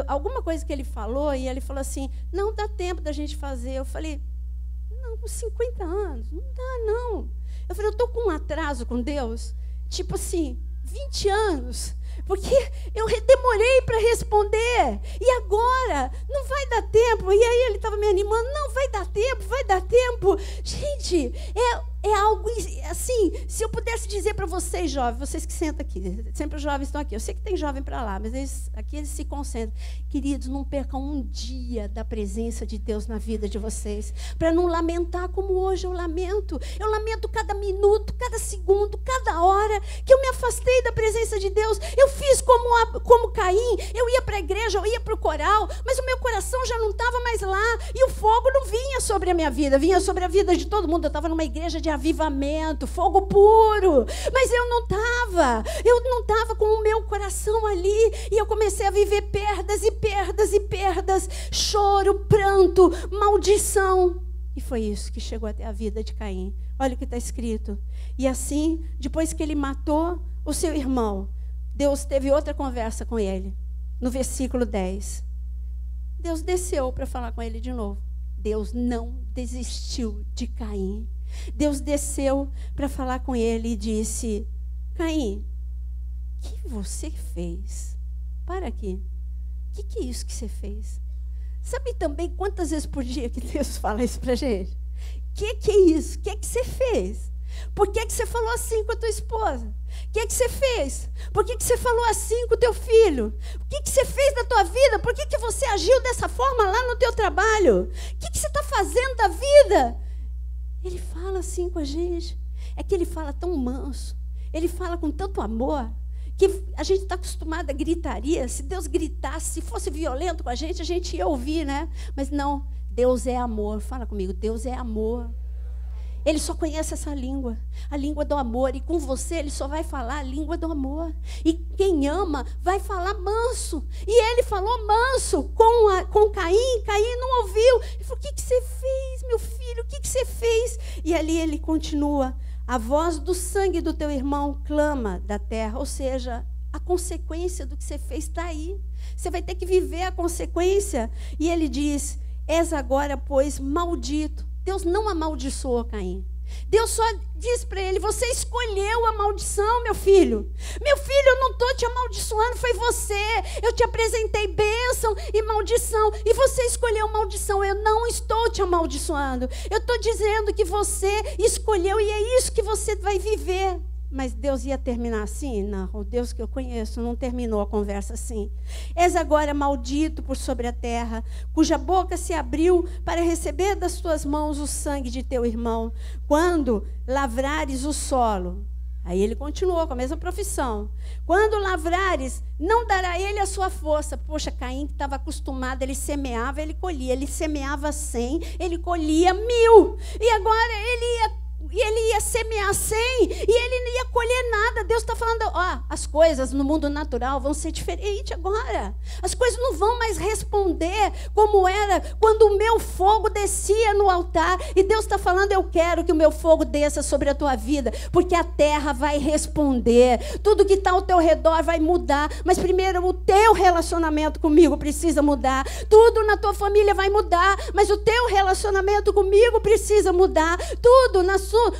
alguma coisa que ele falou, e ele falou assim, não dá tempo da gente fazer. Eu falei, não, com 50 anos, não dá não. Eu falei, eu estou com um atraso com Deus, tipo assim, 20 anos, porque eu demorei para responder, e agora não vai dar tempo. E aí ele estava me animando, não, vai dar tempo. Gente, é algo assim, se eu pudesse dizer para vocês, jovens, vocês que sentam aqui, sempre os jovens estão aqui, eu sei que tem jovem para lá, mas aqui eles se concentram. Queridos, não percam um dia da presença de Deus na vida de vocês, para não lamentar como hoje eu lamento. Eu lamento cada minuto, cada segundo, cada hora que eu me afastei da presença de Deus. Eu fiz como Caim, eu ia para a igreja, eu ia para o coral, mas o meu coração já não estava mais lá, e o fogo não vinha sobre a minha vida, vinha sobre a vida de todo mundo. Eu estava numa igreja de avivamento, fogo puro, mas eu não estava com o meu coração ali, e eu comecei a viver perdas e perdas e perdas, choro, pranto, maldição, e foi isso que chegou até a vida de Caim. Olha o que está escrito. E assim, depois que ele matou o seu irmão, Deus teve outra conversa com ele, no versículo 10. Deus desceu para falar com ele de novo. Deus não desistiu de Caim. Deus desceu para falar com ele e disse, Caim, o que você fez? Para aqui. O que é isso que você fez? Sabe também quantas vezes por dia que Deus fala isso para a gente? O que é isso? O que você fez? Por que você falou assim com a tua esposa? O que você fez? Por que você falou assim com o teu filho? O que você fez na tua vida? Por que você agiu dessa forma lá no teu trabalho? O que você está fazendo da vida? Ele fala assim com a gente. É que ele fala tão manso. Ele fala com tanto amor, que a gente está acostumado a gritaria. Se Deus gritasse, se fosse violento com a gente ia ouvir, né? Mas não, Deus é amor. Fala comigo, Deus é amor. Ele só conhece essa língua, a língua do amor. E com você ele só vai falar a língua do amor. E quem ama vai falar manso. E ele falou manso com Caim. Caim não ouviu. Ele falou, o que você fez, meu filho? O que você fez? E ali ele continua. A voz do sangue do teu irmão clama da terra. Ou seja, a consequência do que você fez está aí. Você vai ter que viver a consequência. E ele diz, és agora, pois, maldito. Deus não amaldiçoou Caim. Deus só diz para ele, você escolheu a maldição, meu filho. Meu filho, eu não estou te amaldiçoando, foi você. Eu te apresentei bênção e maldição, e você escolheu maldição. Eu não estou te amaldiçoando. Eu estou dizendo que você escolheu, e é isso que você vai viver. Mas Deus ia terminar assim? Não, o Deus que eu conheço não terminou a conversa assim. És agora maldito por sobre a terra, cuja boca se abriu para receber das tuas mãos o sangue de teu irmão. Quando lavrares o solo, aí ele continuou com a mesma profissão. Quando lavrares, não dará ele a sua força. Poxa, Caim que estava acostumado, ele semeava, ele colhia. Ele semeava 100, ele colhia 1000. E agora ele ia e ele ia semear 100 e ele não ia colher nada. Deus está falando, ó, as coisas no mundo natural vão ser diferentes agora. As coisas não vão mais responder como era quando o meu fogo descia no altar. E Deus está falando, eu quero que o meu fogo desça sobre a tua vida, porque a terra vai responder. Tudo que está ao teu redor vai mudar, mas primeiro o teu relacionamento comigo precisa mudar. Tudo na tua família vai mudar, mas o teu relacionamento comigo precisa mudar. Tudo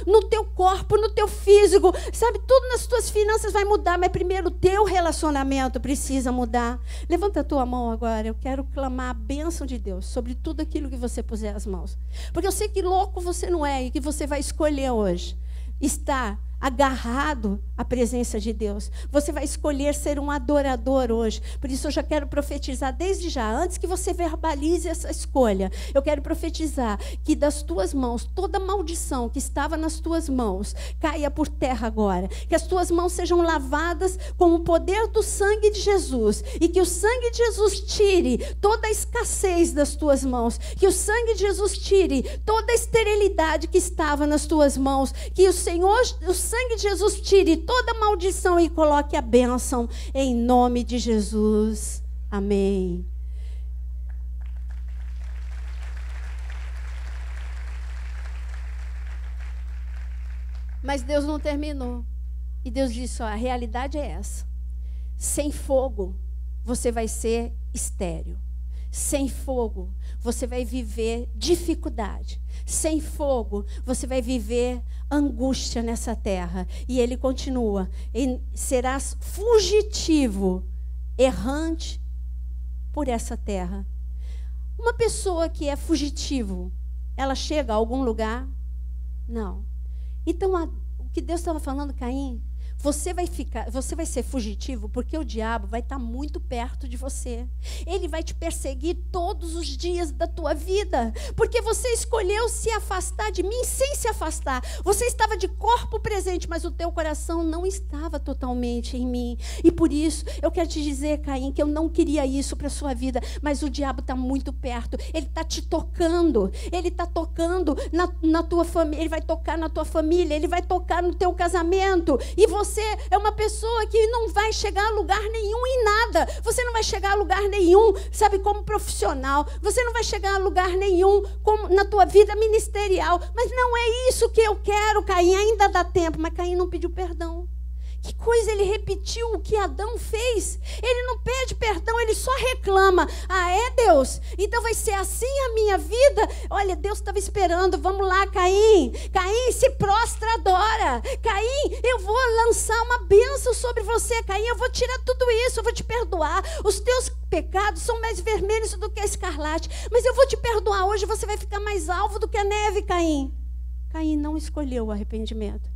no teu corpo, no teu físico, sabe? Tudo nas tuas finanças vai mudar, mas primeiro o teu relacionamento precisa mudar. Levanta a tua mão agora, eu quero clamar a bênção de Deus sobre tudo aquilo que você puser as mãos. Porque eu sei que louco você não é e que você vai escolher hoje estar agarrado à presença de Deus. Você vai escolher ser um adorador hoje. Por isso eu já quero profetizar desde já, antes que você verbalize essa escolha. Eu quero profetizar que das tuas mãos, toda maldição que estava nas tuas mãos, caia por terra agora. Que as tuas mãos sejam lavadas com o poder do sangue de Jesus. E que o sangue de Jesus tire toda a escassez das tuas mãos. Que o sangue de Jesus tire toda a esterilidade que estava nas tuas mãos. Que o sangue de Jesus tire toda maldição e coloque a bênção em nome de Jesus. Amém. Mas Deus não terminou. E Deus disse, ó, a realidade é essa. Sem fogo, você vai ser estéril. Sem fogo, você vai viver dificuldade. Sem fogo, você vai viver angústia nessa terra. E ele continua, serás fugitivo, errante por essa terra. Uma pessoa que é fugitivo, ela chega a algum lugar? Não. Então, o que Deus estava falando, Caim, você vai ser fugitivo porque o diabo vai estar muito perto de você. Ele vai te perseguir todos os dias da tua vida, porque você escolheu se afastar de mim sem se afastar. Você estava de corpo presente, mas o teu coração não estava totalmente em mim. E por isso, eu quero te dizer, Caim, que eu não queria isso para a sua vida, mas o diabo está muito perto. Ele está te tocando. Ele está tocando na tua família. Ele vai tocar na tua família. Ele vai tocar no teu casamento. E você é uma pessoa que não vai chegar a lugar nenhum em nada. Você não vai chegar a lugar nenhum, sabe, como profissional. Você não vai chegar a lugar nenhum na tua vida ministerial. Mas não é isso que eu quero, Caim. Ainda dá tempo. Mas Caim não pediu perdão. Que coisa, ele repetiu o que Adão fez. Ele não pede perdão, ele só reclama. Ah, é, Deus? Então vai ser assim a minha vida? Olha, Deus estava esperando. Vamos lá, Caim. Caim, se prostra, adora. Caim, eu vou lançar uma bênção sobre você. Caim, eu vou tirar tudo isso, eu vou te perdoar. Os teus pecados são mais vermelhos do que a escarlate. Mas eu vou te perdoar. Hoje você vai ficar mais alvo do que a neve, Caim. Caim não escolheu o arrependimento.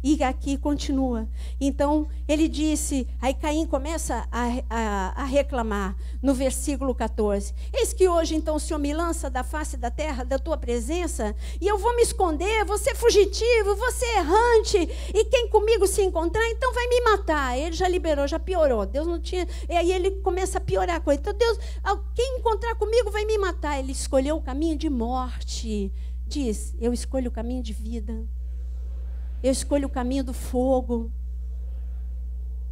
E aqui continua. Então, ele disse, aí Caim começa a reclamar, no versículo 14. Eis que hoje, então, o Senhor me lança da face da terra, da tua presença, e eu vou me esconder, vou ser fugitivo, vou ser errante, e quem comigo se encontrar, então vai me matar. Ele já liberou, já piorou. Deus não tinha... E aí ele começa a piorar a coisa. Então, Deus, quem encontrar comigo vai me matar. Ele escolheu o caminho de morte. Diz, eu escolho o caminho de vida. Eu escolho o caminho do fogo.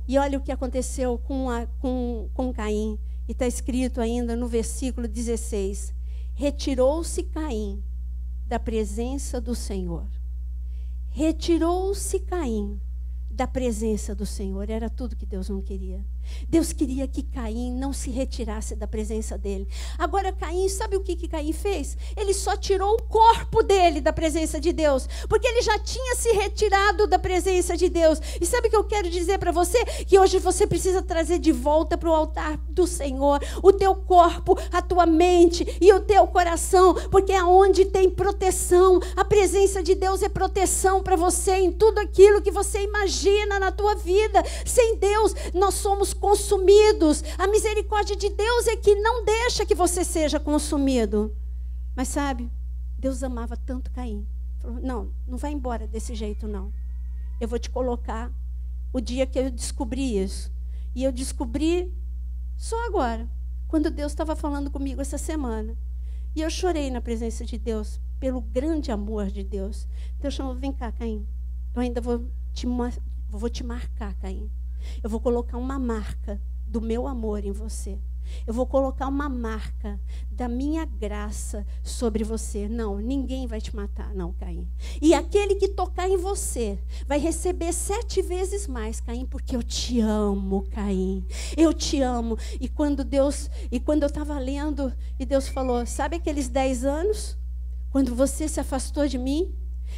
E olha o que aconteceu com Caim. E está escrito ainda no versículo 16. Retirou-se Caim da presença do Senhor. Retirou-se Caim da presença do Senhor. Era tudo que Deus não queria. Deus queria que Caim não se retirasse da presença dele. Agora Caim, sabe o que Caim fez? Ele só tirou o corpo dele da presença de Deus, porque ele já tinha se retirado da presença de Deus. E sabe o que eu quero dizer para você? Que hoje você precisa trazer de volta para o altar do Senhor o teu corpo, a tua mente e o teu coração, porque é onde tem proteção. A presença de Deus é proteção para você em tudo aquilo que você imagina na tua vida. Sem Deus, nós somos consumidos. A misericórdia de Deus é que não deixa que você seja consumido. Mas sabe, Deus amava tanto Caim. Falou, não vai embora desse jeito não. Eu vou te colocar. O dia que eu descobri isso, e eu descobri só agora, quando Deus estava falando comigo essa semana, e eu chorei na presença de Deus, pelo grande amor de Deus. Deus chamou, vem cá, Caim. Eu ainda vou te marcar, Caim. Eu vou colocar uma marca do meu amor em você. Eu vou colocar uma marca da minha graça sobre você. Não, ninguém vai te matar, não, Caim. E aquele que tocar em você vai receber 7 vezes mais, Caim, porque eu te amo, Caim. Eu te amo. E quando eu estava lendo, e Deus falou, sabe aqueles 10 anos? Quando você se afastou de mim,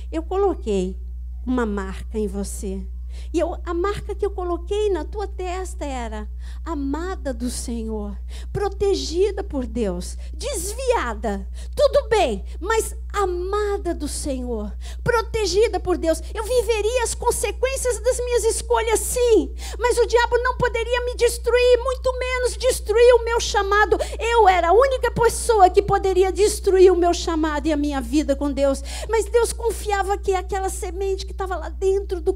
eu coloquei uma marca em você. E a marca que eu coloquei na tua testa era amada do Senhor, protegida por Deus, desviada, tudo bem, mas amada do Senhor, protegida por Deus. Eu viveria as consequências das minhas escolhas, sim, mas o diabo não poderia me destruir, muito menos destruir o meu chamado. Eu era a única pessoa que poderia destruir o meu chamado e a minha vida com Deus, mas Deus confiava que aquela semente que estava lá dentro do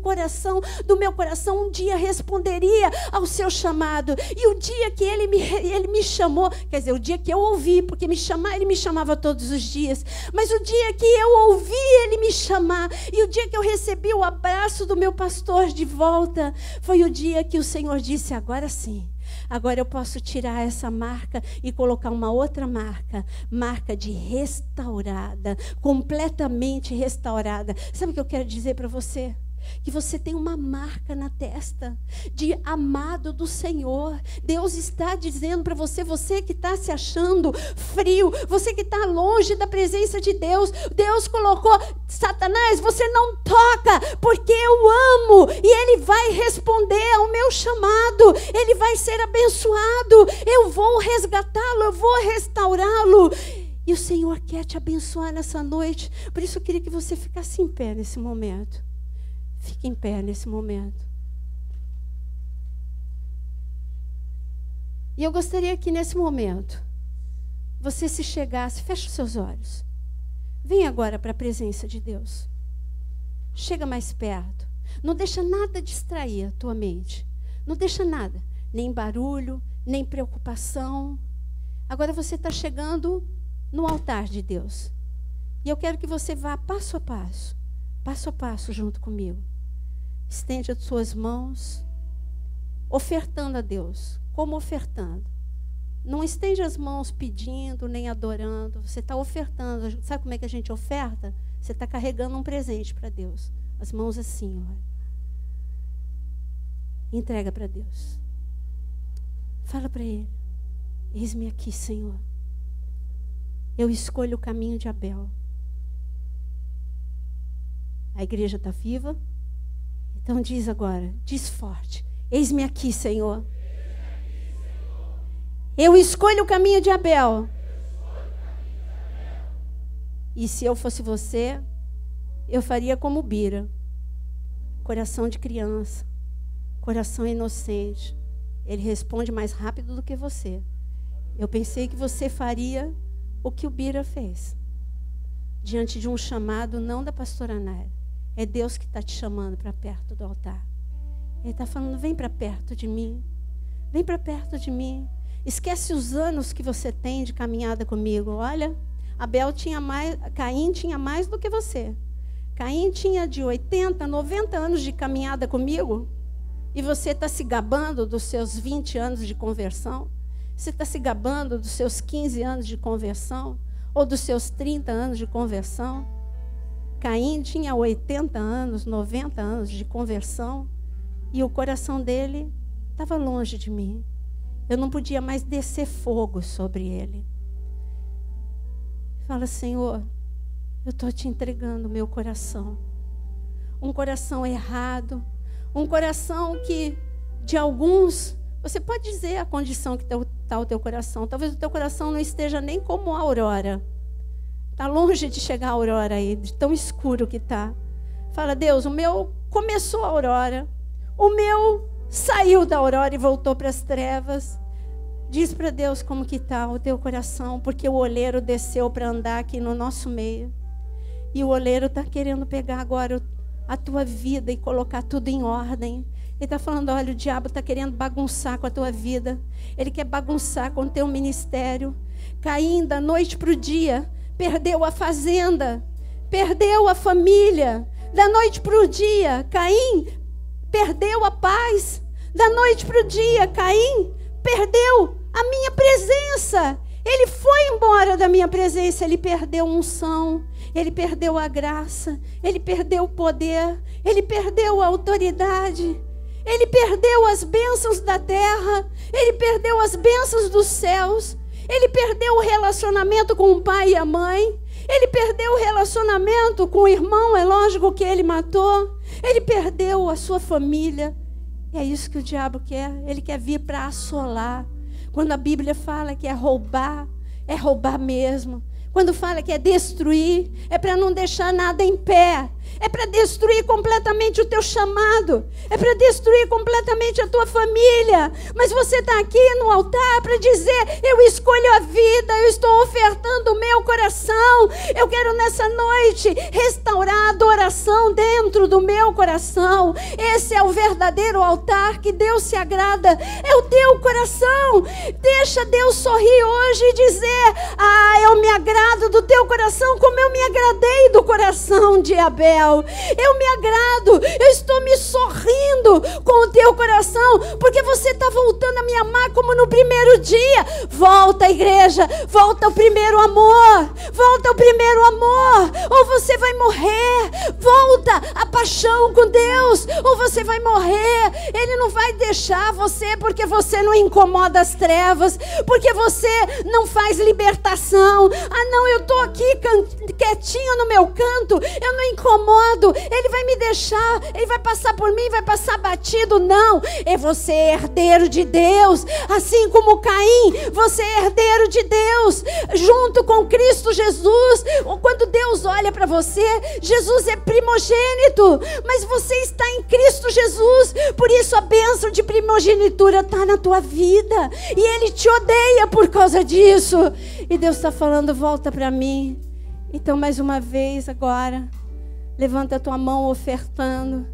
meu coração, um dia responderia ao seu chamado. E o dia que ele me chamou, quer dizer, o dia que eu ouvi, porque ele me chamava todos os dias, mas o dia que eu ouvi ele me chamar, e o dia que eu recebi o abraço do meu pastor de volta, foi o dia que o Senhor disse, agora sim, agora eu posso tirar essa marca e colocar uma outra marca de restaurada, completamente restaurada. Sabe o que eu quero dizer para você? Que você tem uma marca na testa de amado do Senhor. Deus está dizendo para você, você que está se achando frio, você que está longe da presença de Deus, Deus colocou, Satanás, você não toca, porque eu amo, e Ele vai responder ao meu chamado, Ele vai ser abençoado, eu vou resgatá-lo, eu vou restaurá-lo. E o Senhor quer te abençoar nessa noite. Por isso eu queria que você ficasse em pé nesse momento. Fique em pé nesse momento. E eu gostaria que nesse momento você se chegasse, feche os seus olhos. Vem agora para a presença de Deus. Chega mais perto. Não deixa nada distrair a tua mente. Não deixa nada. Nem barulho, nem preocupação. Agora você está chegando no altar de Deus. E eu quero que você vá passo a passo junto comigo. Estende as suas mãos, ofertando a Deus. Como ofertando? Não estende as mãos pedindo, nem adorando. Você está ofertando. Sabe como é que a gente oferta? Você está carregando um presente para Deus. As mãos assim, olha. Entrega para Deus. Fala para Ele. Eis-me aqui, Senhor. Eu escolho o caminho de Abel. A igreja está viva? Então diz agora, diz forte. Eis-me aqui, Senhor. Eu escolho o caminho de Abel. E se eu fosse você, eu faria como Bira. Coração de criança. Coração inocente. Ele responde mais rápido do que você. Eu pensei que você faria o que o Bira fez. Diante de um chamado não da pastora Naira. É Deus que está te chamando para perto do altar. Ele está falando, vem para perto de mim. Vem para perto de mim. Esquece os anos que você tem de caminhada comigo. Olha, Caim tinha mais do que você. Caim tinha de 80, 90 anos de caminhada comigo. E você está se gabando dos seus 20 anos de conversão. Você está se gabando dos seus 15 anos de conversão. Ou dos seus 30 anos de conversão. Caim tinha 80 anos, 90 anos de conversão, e o coração dele estava longe de mim. Eu não podia mais descer fogo sobre ele. Fala, Senhor, eu estou te entregando o meu coração. Um coração errado, um coração que, de alguns, você pode dizer a condição que está o teu coração. Talvez o teu coração não esteja nem como a aurora. Está longe de chegar a aurora aí, de tão escuro que está. Fala, Deus, o meu começou a aurora. O meu saiu da aurora e voltou para as trevas. Diz para Deus como que está o teu coração, porque o oleiro desceu para andar aqui no nosso meio. E o oleiro está querendo pegar agora a tua vida e colocar tudo em ordem. Ele está falando, olha, o diabo está querendo bagunçar com a tua vida. Ele quer bagunçar com o teu ministério. Caim, da noite para o dia, perdeu a fazenda, perdeu a família. Da noite para o dia, Caim perdeu a paz. Da noite para o dia, Caim perdeu a minha presença. Ele foi embora da minha presença, ele perdeu a unção, ele perdeu a graça, ele perdeu o poder, ele perdeu a autoridade, ele perdeu as bênçãos da terra, ele perdeu as bênçãos dos céus, ele perdeu o relacionamento com o pai e a mãe, ele perdeu o relacionamento com o irmão, é lógico que ele matou, ele perdeu a sua família. É isso que o diabo quer, ele quer vir para assolar. Quando a Bíblia fala que é roubar mesmo. Quando fala que é destruir, é para não deixar nada em pé. É para destruir completamente o teu chamado. É para destruir completamente a tua família. Mas você está aqui no altar para dizer: eu escolho a vida, eu estou ofertando o meu coração. Eu quero nessa noite restaurar a adoração dentro do meu coração. Esse é o verdadeiro altar que Deus se agrada. É o teu coração. Deixa Deus sorrir hoje e dizer: ah, eu me agrado do teu coração como eu me agradei do coração de Abel. Eu me agrado, eu estou me sorrindo com o teu coração, porque você está voltando a me amar como no primeiro dia. Volta, igreja, volta ao primeiro amor, volta ao primeiro amor, ou você vai morrer. Volta a paixão com Deus, ou você vai morrer. Ele não vai deixar você, porque você não incomoda as trevas, porque você não faz libertação. Ah não, eu estou aqui quietinho no meu canto, eu não incomodo. Ele vai me deixar, ele vai passar por mim, vai passar batido. Não, é você herdeiro de Deus, assim como Caim, você é herdeiro de Deus, junto com Cristo Jesus. Quando Deus olha para você, Jesus é primogênito, mas você está em Cristo Jesus, por isso a bênção de primogenitura está na tua vida, e Ele te odeia por causa disso, e Deus está falando: volta para mim. Então mais uma vez agora, levanta a tua mão ofertando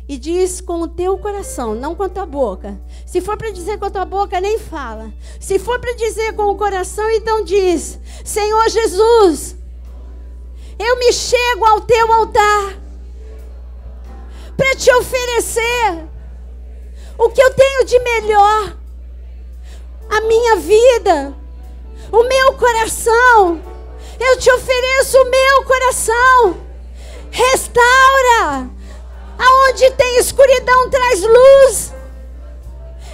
e diz com o teu coração, não com a tua boca. Se for para dizer com a tua boca, nem fala. Se for para dizer com o coração, então diz: Senhor Jesus, eu me chego ao teu altar para te oferecer o que eu tenho de melhor, a minha vida, o meu coração. Eu te ofereço o meu coração. Restaura. Aonde tem escuridão, traz luz.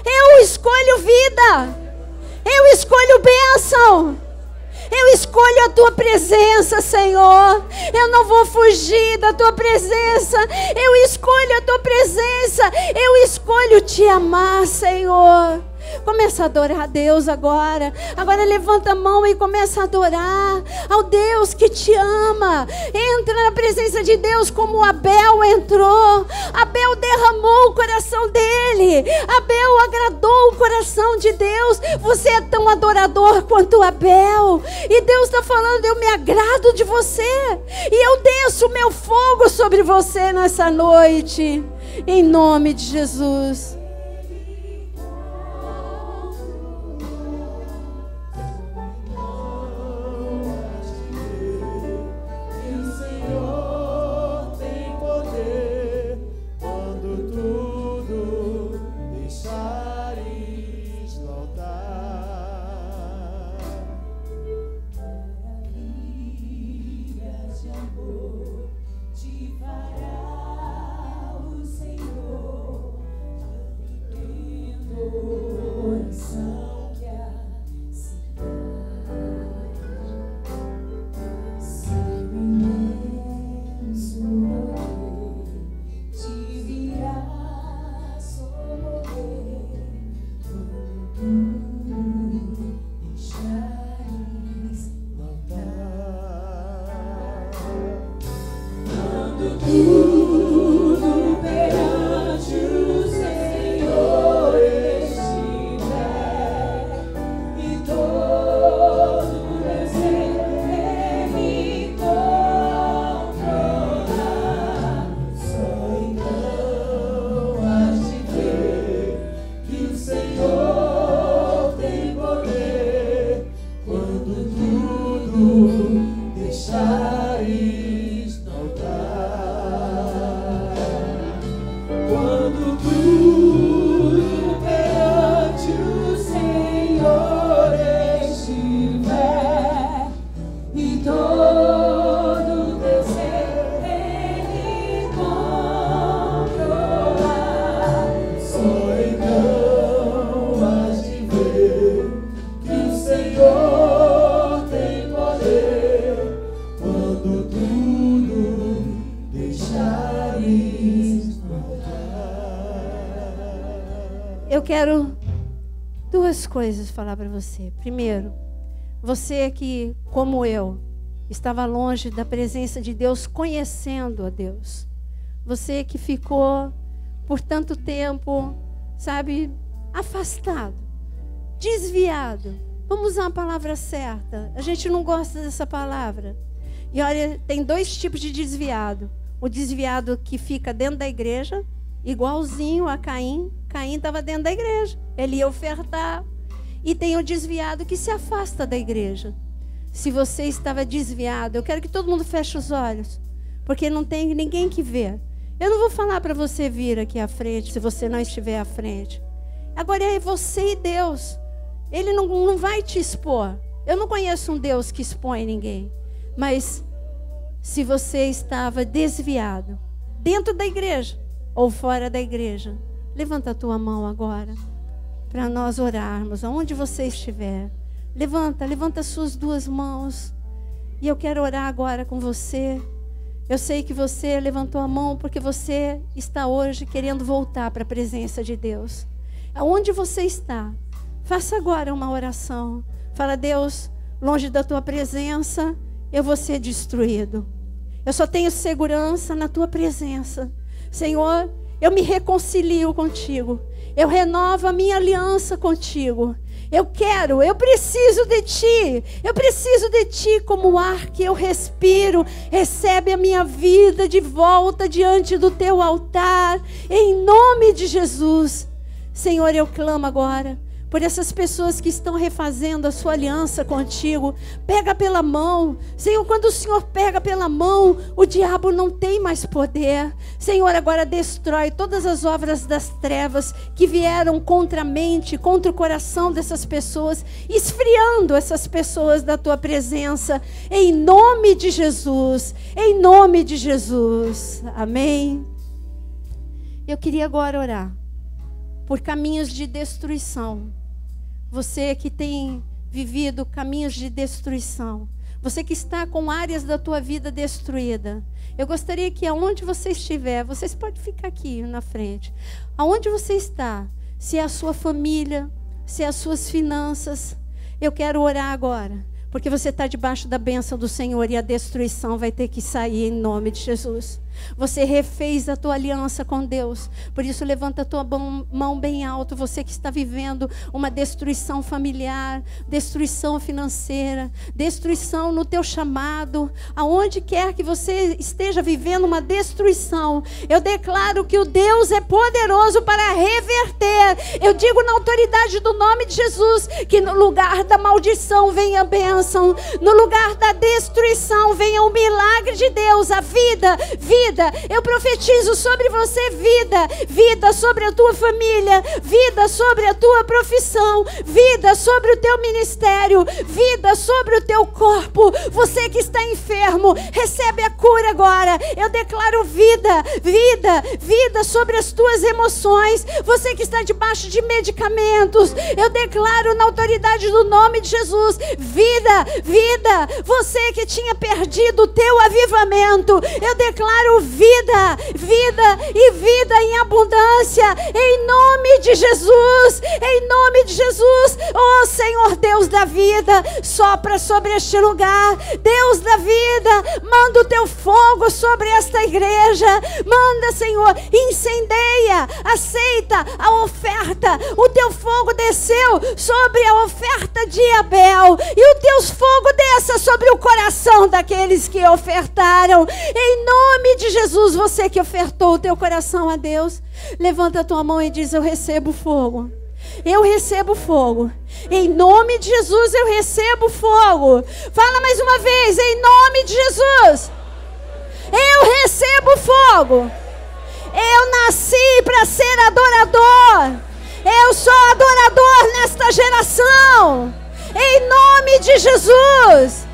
Eu escolho vida. Eu escolho bênção. Eu escolho a tua presença, Senhor. Eu não vou fugir da tua presença. Eu escolho a tua presença. Eu escolho te amar, Senhor. Começa a adorar a Deus agora. Agora levanta a mão e começa a adorar ao Deus que te ama. Entra na presença de Deus como Abel entrou. Abel derramou o coração dele. Abel agradou o coração de Deus. Você é tão adorador quanto Abel. E Deus está falando: eu me agrado de você. E eu desço o meu fogo sobre você nessa noite. Em nome de Jesus. eu quero duas coisas falar para você. Primeiro, você que, como eu, estava longe da presença de Deus, conhecendo a Deus. Você que ficou por tanto tempo, sabe, afastado, desviado. Vamos usar a palavra certa. A gente não gosta dessa palavra. E olha, tem dois tipos de desviado. O desviado que fica dentro da igreja, igualzinho a Caim. Caim estava dentro da igreja. Ele ia ofertar. E tem o desviado que se afasta da igreja. Se você estava desviado, eu quero que todo mundo feche os olhos, porque não tem ninguém que vê. Eu não vou falar para você vir aqui à frente, se você não estiver à frente. Agora é você e Deus. Ele não vai te expor. Eu não conheço um Deus que expõe ninguém. Mas se você estava desviado, dentro da igreja ou fora da igreja, levanta a tua mão agora, para nós orarmos, aonde você estiver. Levanta as suas duas mãos. E eu quero orar agora com você. Eu sei que você levantou a mão porque você está hoje querendo voltar para a presença de Deus. Aonde você está, faça agora uma oração. Fala: Deus, longe da tua presença, eu vou ser destruído. Eu só tenho segurança na tua presença. Senhor, eu me reconcilio contigo. Eu renovo a minha aliança contigo. Eu preciso de ti. Eu preciso de ti como o ar que eu respiro. Recebe a minha vida de volta diante do teu altar. Em nome de Jesus. Senhor, eu clamo agora por essas pessoas que estão refazendo a sua aliança contigo. Pega pela mão. Senhor, quando o Senhor pega pela mão, o diabo não tem mais poder. Senhor, agora destrói todas as obras das trevas que vieram contra a mente, contra o coração dessas pessoas, esfriando essas pessoas da tua presença. Em nome de Jesus. Em nome de Jesus. Amém. Eu queria agora orar por caminhos de destruição. Você que tem vivido caminhos de destruição. Você que está com áreas da tua vida destruída. Eu gostaria que aonde você estiver, vocês podem ficar aqui na frente. Aonde você está, se é a sua família, se é as suas finanças, eu quero orar agora. Porque você está debaixo da bênção do Senhor e a destruição vai ter que sair em nome de Jesus. Você refez a tua aliança com Deus. Por isso levanta a tua mão bem alto. Você que está vivendo uma destruição familiar, destruição financeira, destruição no teu chamado, aonde quer que você esteja vivendo uma destruição, eu declaro que o Deus é poderoso para reverter. Eu digo na autoridade do nome de Jesus que no lugar da maldição venha a bênção, no lugar da destruição venha o milagre de Deus, a vida. Eu profetizo sobre você vida sobre a tua família, vida sobre a tua profissão, vida sobre o teu ministério, vida sobre o teu corpo. Você que está enfermo, recebe a cura agora. Eu declaro vida sobre as tuas emoções. Você que está debaixo de medicamentos, eu declaro na autoridade do nome de Jesus, vida. Você que tinha perdido o teu avivamento, eu declaro vida e vida em abundância, em nome de Jesus, oh Senhor Deus da vida, sopra sobre este lugar, Deus da vida, manda o teu fogo sobre esta igreja, manda, Senhor, incendeia, aceita a oferta, o teu fogo desceu sobre a oferta de Abel, e o teu fogo desça sobre o coração daqueles que ofertaram, em nome de Jesus. Você que ofertou o teu coração a Deus, levanta a tua mão e diz: eu recebo fogo. Eu recebo fogo. Em nome de Jesus eu recebo fogo. Fala mais uma vez: em nome de Jesus eu recebo fogo. Eu nasci para ser adorador. Eu sou adorador nesta geração. Em nome de Jesus.